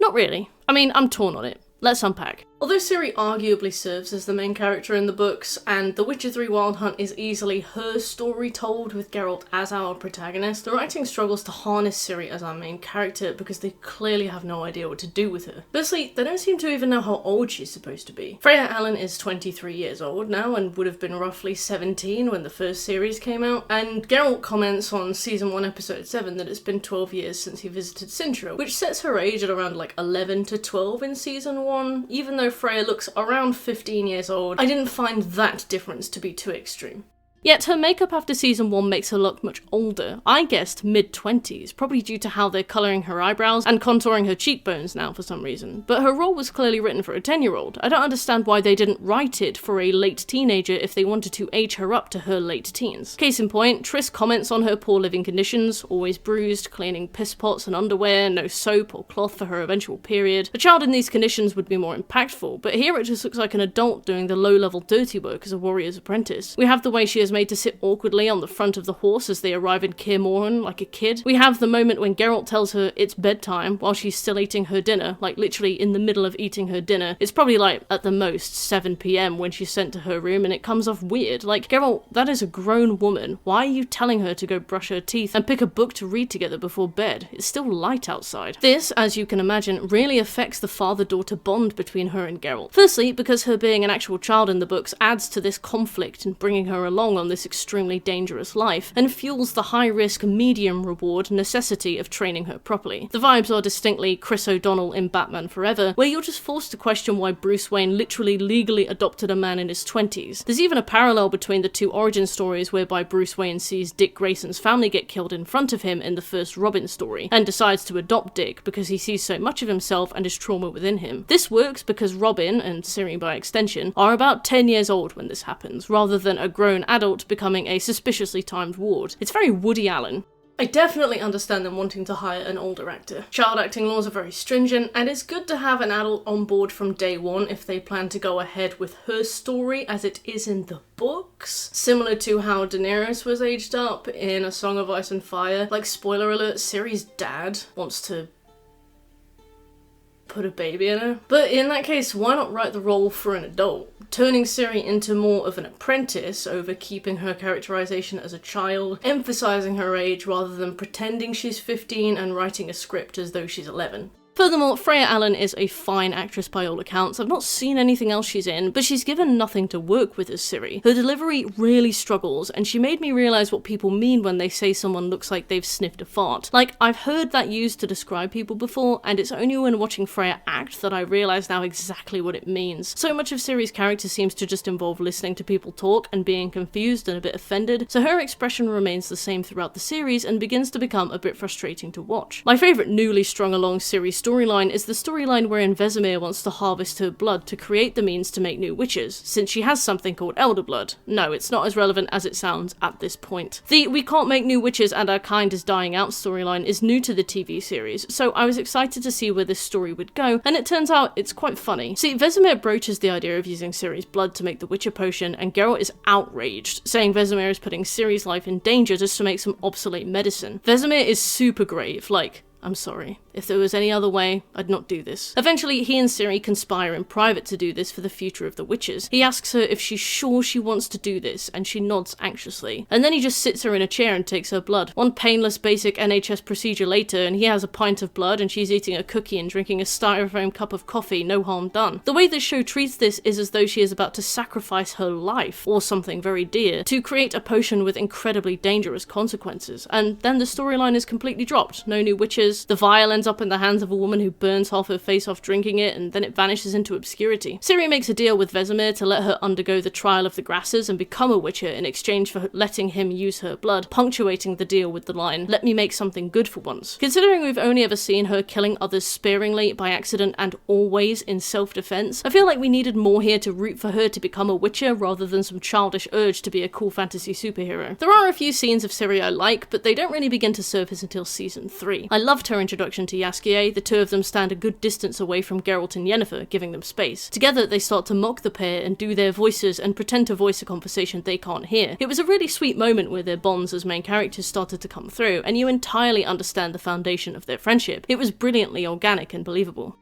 Not really. I mean, I'm torn on it. Let's unpack. Although Ciri arguably serves as the main character in the books, and The Witcher 3 Wild Hunt is easily her story told with Geralt as our protagonist, the writing struggles to harness Ciri as our main character because they clearly have no idea what to do with her. Firstly, they don't seem to even know how old she's supposed to be. Freya Allan is 23 years old now and would have been roughly 17 when the first series came out, and Geralt comments on season 1 episode 7 that it's been 12 years since he visited Sintra, which sets her age at around like 11 to 12 in season 1, even though Freya looks around 15 years old. I didn't find that difference to be too extreme. Yet her makeup after season 1 makes her look much older. I guessed mid-20s, probably due to how they're colouring her eyebrows and contouring her cheekbones now for some reason. But her role was clearly written for a 10-year-old. I don't understand why they didn't write it for a late teenager if they wanted to age her up to her late teens. Case in point, Triss comments on her poor living conditions, always bruised, cleaning piss pots and underwear, no soap or cloth for her eventual period. A child in these conditions would be more impactful, but here it just looks like an adult doing the low-level dirty work as a warrior's apprentice. We have the way she is made to sit awkwardly on the front of the horse as they arrive in Kaer Morhen like a kid. We have the moment when Geralt tells her it's bedtime while she's still eating her dinner, like literally in the middle of eating her dinner. It's probably like at the most 7 PM when she's sent to her room, and it comes off weird. Like, Geralt, that is a grown woman. Why are you telling her to go brush her teeth and pick a book to read together before bed? It's still light outside. This, as you can imagine, really affects the father-daughter bond between her and Geralt. Firstly, because her being an actual child in the books adds to this conflict and bringing her along on this extremely dangerous life, and fuels the high-risk, medium-reward necessity of training her properly. The vibes are distinctly Chris O'Donnell in Batman Forever, where you're just forced to question why Bruce Wayne literally legally adopted a man in his 20s. There's even a parallel between the two origin stories whereby Bruce Wayne sees Dick Grayson's family get killed in front of him in the first Robin story, and decides to adopt Dick because he sees so much of himself and his trauma within him. This works because Robin, and Ciri by extension, are about 10 years old when this happens, rather than a grown adult becoming a suspiciously timed ward. It's very Woody Allen. I definitely understand them wanting to hire an older actor. Child acting laws are very stringent, and it's good to have an adult on board from day one if they plan to go ahead with her story as it is in the books. Similar to how Daenerys was aged up in A Song of Ice and Fire. Like, spoiler alert, Ciri's dad wants to put a baby in her. But in that case, why not write the role for an adult? Turning Ciri into more of an apprentice over keeping her characterization as a child, emphasizing her age rather than pretending she's 15 and writing a script as though she's 11. Furthermore, Freya Allan is a fine actress by all accounts. I've not seen anything else she's in, but she's given nothing to work with as Ciri. Her delivery really struggles, and she made me realise what people mean when they say someone looks like they've sniffed a fart. Like, I've heard that used to describe people before, and it's only when watching Freya act that I realise now exactly what it means. So much of Ciri's character seems to just involve listening to people talk and being confused and a bit offended, so her expression remains the same throughout the series and begins to become a bit frustrating to watch. My favourite newly strung along Ciri storyline is the storyline wherein Vesemir wants to harvest her blood to create the means to make new witches, since she has something called elder blood. No, it's not as relevant as it sounds at this point. The "we can't make new witches and our kind is dying out" storyline is new to the TV series, so I was excited to see where this story would go, and it turns out it's quite funny. See, Vesemir broaches the idea of using Ciri's blood to make the Witcher potion, and Geralt is outraged, saying Vesemir is putting Ciri's life in danger just to make some obsolete medicine. Vesemir is super grave, like, I'm sorry. If there was any other way, I'd not do this. Eventually, he and Ciri conspire in private to do this for the future of the witches. He asks her if she's sure she wants to do this, and she nods anxiously. And then he just sits her in a chair and takes her blood. One painless basic NHS procedure later, and he has a pint of blood, and she's eating a cookie and drinking a styrofoam cup of coffee, no harm done. The way this show treats this is as though she is about to sacrifice her life, or something very dear, to create a potion with incredibly dangerous consequences. And then the storyline is completely dropped. No new witches. The vial ends up in the hands of a woman who burns half her face off drinking it, and then it vanishes into obscurity. Ciri makes a deal with Vesemir to let her undergo the trial of the grasses and become a witcher in exchange for letting him use her blood, punctuating the deal with the line, "Let me make something good for once." Considering we've only ever seen her killing others sparingly, by accident, and always in self-defense, I feel like we needed more here to root for her to become a witcher rather than some childish urge to be a cool fantasy superhero. There are a few scenes of Ciri I like, but they don't really begin to surface until season 3. I loved her introduction to Jaskier. The two of them stand a good distance away from Geralt and Yennefer, giving them space. Together they start to mock the pair and do their voices and pretend to voice a conversation they can't hear. It was a really sweet moment where their bonds as main characters started to come through, and you entirely understand the foundation of their friendship. It was brilliantly organic and believable.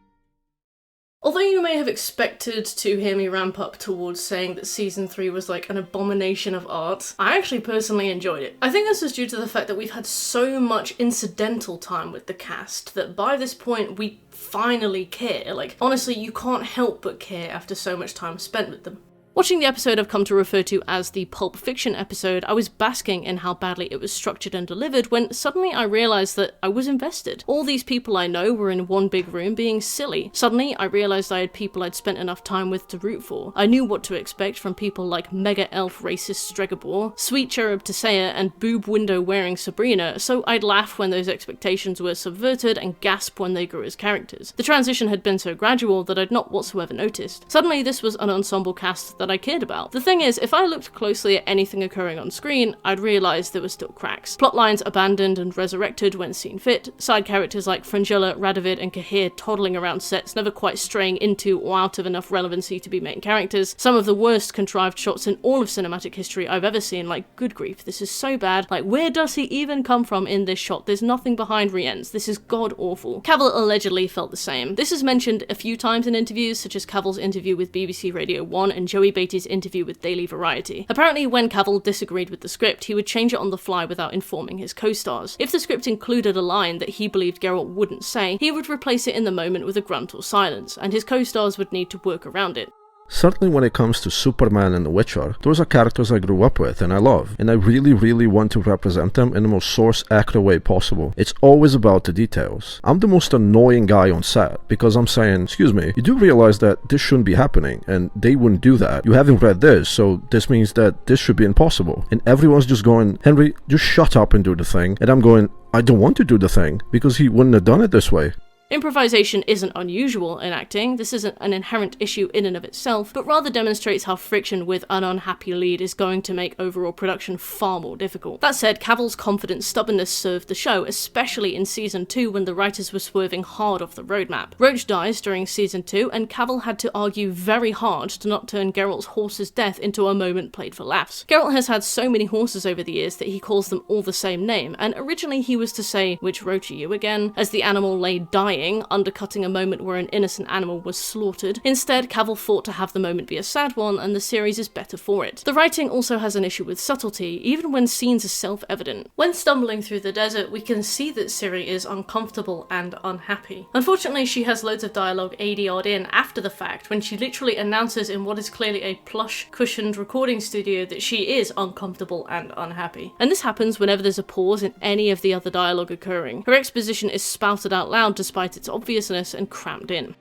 Although you may have expected to hear me ramp up towards saying that season 3 was like an abomination of art, I actually personally enjoyed it. I think this is due to the fact that we've had so much incidental time with the cast that by this point we finally care. Like, honestly, you can't help but care after so much time spent with them. Watching the episode I've come to refer to as the Pulp Fiction episode, I was basking in how badly it was structured and delivered when suddenly I realised that I was invested. All these people I know were in one big room being silly. Suddenly I realised I had people I'd spent enough time with to root for. I knew what to expect from people like mega elf racist Stregobor, sweet cherub Tisea, and boob window wearing Sabrina, so I'd laugh when those expectations were subverted and gasp when they grew as characters. The transition had been so gradual that I'd not whatsoever noticed. Suddenly this was an ensemble cast that I cared about. The thing is, if I looked closely at anything occurring on screen, I'd realise there were still cracks. Plotlines abandoned and resurrected when seen fit, side characters like Fringilla, Radovid, and Cahir toddling around sets, never quite straying into or out of enough relevancy to be main characters, some of the worst contrived shots in all of cinematic history I've ever seen, like good grief, this is so bad, like where does he even come from in this shot, there's nothing behind Rienne's, this is god awful. Cavill allegedly felt the same. This is mentioned a few times in interviews, such as Cavill's interview with BBC Radio 1 and Joey Beatty's interview with Daily Variety. Apparently when Cavill disagreed with the script, he would change it on the fly without informing his co-stars. If the script included a line that he believed Geralt wouldn't say, he would replace it in the moment with a grunt or silence, and his co-stars would need to work around it. Certainly when it comes to Superman and The Witcher, those are characters I grew up with and I love, and I really want to represent them in the most source-accurate way possible. It's always about the details. I'm the most annoying guy on set, because I'm saying, excuse me, you do realize that this shouldn't be happening, and they wouldn't do that. You haven't read this, so this means that this should be impossible. And everyone's just going, Henry, just shut up and do the thing. And I'm going, I don't want to do the thing, because he wouldn't have done it this way. Improvisation isn't unusual in acting, this isn't an inherent issue in and of itself, but rather demonstrates how friction with an unhappy lead is going to make overall production far more difficult. That said, Cavill's confident stubbornness served the show, especially in Season 2 when the writers were swerving hard off the roadmap. Roach dies during Season 2, and Cavill had to argue very hard to not turn Geralt's horse's death into a moment played for laughs. Geralt has had so many horses over the years that he calls them all the same name, and originally he was to say, "Which Roach are you again?" as the animal lay dying, undercutting a moment where an innocent animal was slaughtered. Instead, Cavill fought to have the moment be a sad one, and the series is better for it. The writing also has an issue with subtlety, even when scenes are self-evident. When stumbling through the desert, we can see that Ciri is uncomfortable and unhappy. Unfortunately, she has loads of dialogue ADR'd in after the fact, when she literally announces in what is clearly a plush, cushioned recording studio that she is uncomfortable and unhappy. And this happens whenever there's a pause in any of the other dialogue occurring. Her exposition is spouted out loud despite its obviousness and crammed in.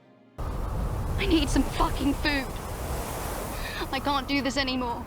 I need some fucking food. I can't do this anymore.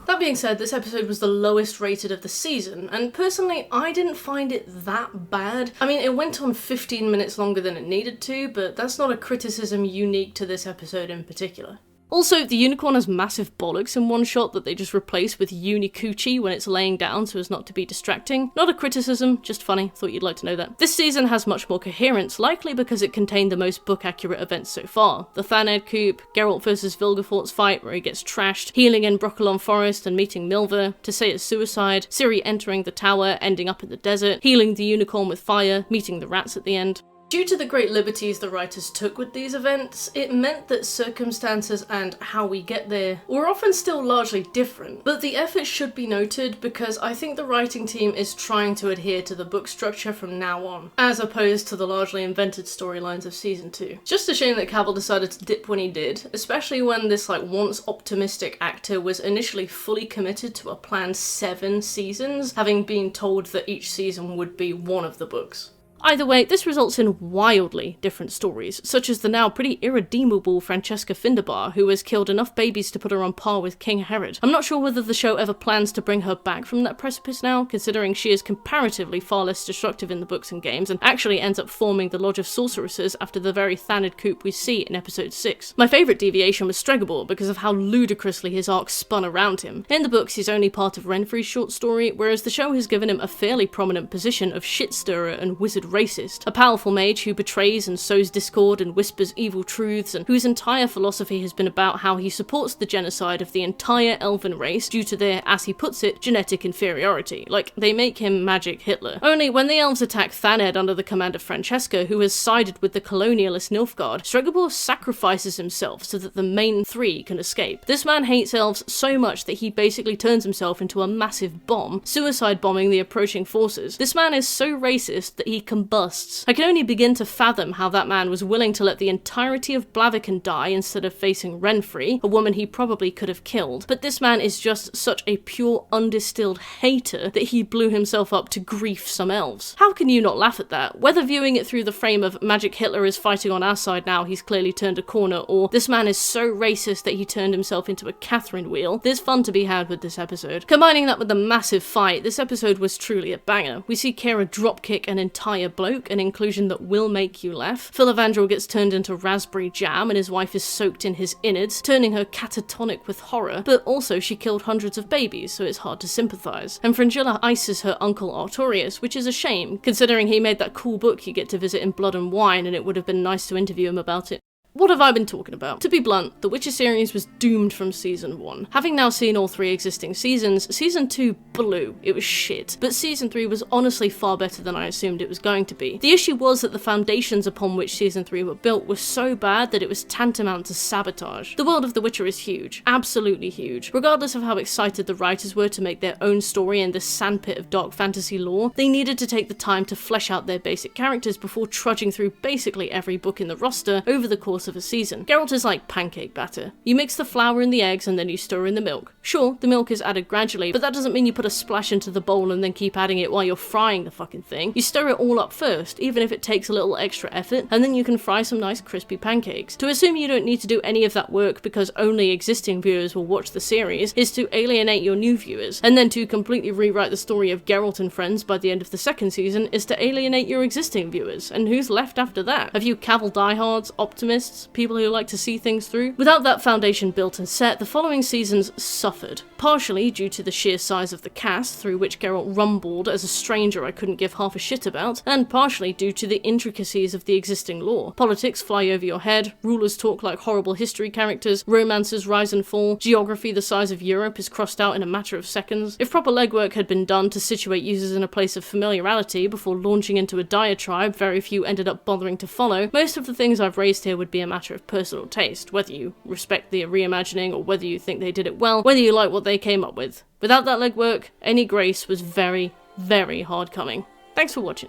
That being said, this episode was the lowest rated of the season, and personally, I didn't find it that bad. I mean, it went on 15 minutes longer than it needed to, but that's not a criticism unique to this episode in particular. Also, the unicorn has massive bollocks in one shot that they just replace with unicoochie when it's laying down so as not to be distracting. Not a criticism, just funny, thought you'd like to know that. This season has much more coherence, likely because it contained the most book-accurate events so far. The Thaned coup, Geralt vs Vilgefortz fight where he gets trashed, healing in Brokilon Forest and meeting Milva, Tisea's suicide, Ciri entering the tower, ending up in the desert, healing the unicorn with fire, meeting the rats at the end. Due to the great liberties the writers took with these events, it meant that circumstances and how we get there were often still largely different. But the effort should be noted because I think the writing team is trying to adhere to the book structure from now on, as opposed to the largely invented storylines of Season 2. Just a shame that Cavill decided to dip when he did, especially when this once optimistic actor was initially fully committed to a planned 7 seasons, having been told that each season would be one of the books. Either way, this results in wildly different stories, such as the now pretty irredeemable Francesca Finderbar, who has killed enough babies to put her on par with King Herod. I'm not sure whether the show ever plans to bring her back from that precipice now, considering she is comparatively far less destructive in the books and games, and actually ends up forming the Lodge of Sorceresses after the very Thaned coup we see in episode 6. My favourite deviation was Stregobor because of how ludicrously his arc spun around him. In the books, he's only part of Renfrey's short story, whereas the show has given him a fairly prominent position of shit-stirrer and wizard racist, a powerful mage who betrays and sows discord and whispers evil truths, and whose entire philosophy has been about how he supports the genocide of the entire elven race due to their, as he puts it, genetic inferiority. Like, they make him Magic Hitler. Only when the elves attack Thaned under the command of Francesca, who has sided with the colonialist Nilfgaard, Stregobor sacrifices himself so that the main 3 can escape. This man hates elves so much that he basically turns himself into a massive bomb, suicide bombing the approaching forces. This man is so racist that he combusts. I can only begin to fathom how that man was willing to let the entirety of Blaviken die instead of facing Renfri, a woman he probably could have killed. But this man is just such a pure, undistilled hater that he blew himself up to grief some elves. How can you not laugh at that? Whether viewing it through the frame of Magic Hitler is fighting on our side now, he's clearly turned a corner, or this man is so racist that he turned himself into a Catherine wheel, there's fun to be had with this episode. Combining that with the massive fight, this episode was truly a banger. We see Kira dropkick an entire bloke, an inclusion that will make you laugh. Philavandrel gets turned into raspberry jam and his wife is soaked in his innards, turning her catatonic with horror, but also she killed hundreds of babies, so it's hard to sympathise. And Fringilla ices her uncle Artorius, which is a shame, considering he made that cool book you get to visit in Blood and Wine and it would have been nice to interview him about it. What have I been talking about? To be blunt, The Witcher series was doomed from season 1. Having now seen all 3 existing seasons, season 2 blew. It was shit. But season 3 was honestly far better than I assumed it was going to be. The issue was that the foundations upon which season 3 were built were so bad that it was tantamount to sabotage. The world of The Witcher is huge. Absolutely huge. Regardless of how excited the writers were to make their own story in this sandpit of dark fantasy lore, they needed to take the time to flesh out their basic characters before trudging through basically every book in the roster over the course of a season. Geralt is like pancake batter. You mix the flour in the eggs and then you stir in the milk. Sure, the milk is added gradually, but that doesn't mean you put a splash into the bowl and then keep adding it while you're frying the fucking thing. You stir it all up first, even if it takes a little extra effort, and then you can fry some nice crispy pancakes. To assume you don't need to do any of that work because only existing viewers will watch the series is to alienate your new viewers, and then to completely rewrite the story of Geralt and friends by the end of the second season is to alienate your existing viewers. And who's left after that? Have you Cavill diehards, optimists, people who like to see things through? Without that foundation built and set, the following seasons suffered. Partially due to the sheer size of the cast, through which Geralt rumbled as a stranger I couldn't give half a shit about, and partially due to the intricacies of the existing lore. Politics fly over your head, rulers talk like horrible history characters, romances rise and fall, geography the size of Europe is crossed out in a matter of seconds. If proper legwork had been done to situate users in a place of familiarity before launching into a diatribe very few ended up bothering to follow, most of the things I've raised here would be a matter of personal taste, whether you respect the reimagining or whether you think they did it well, whether you like what they came up with. Without that legwork, any grace was very, very hard coming. Thanks for watching.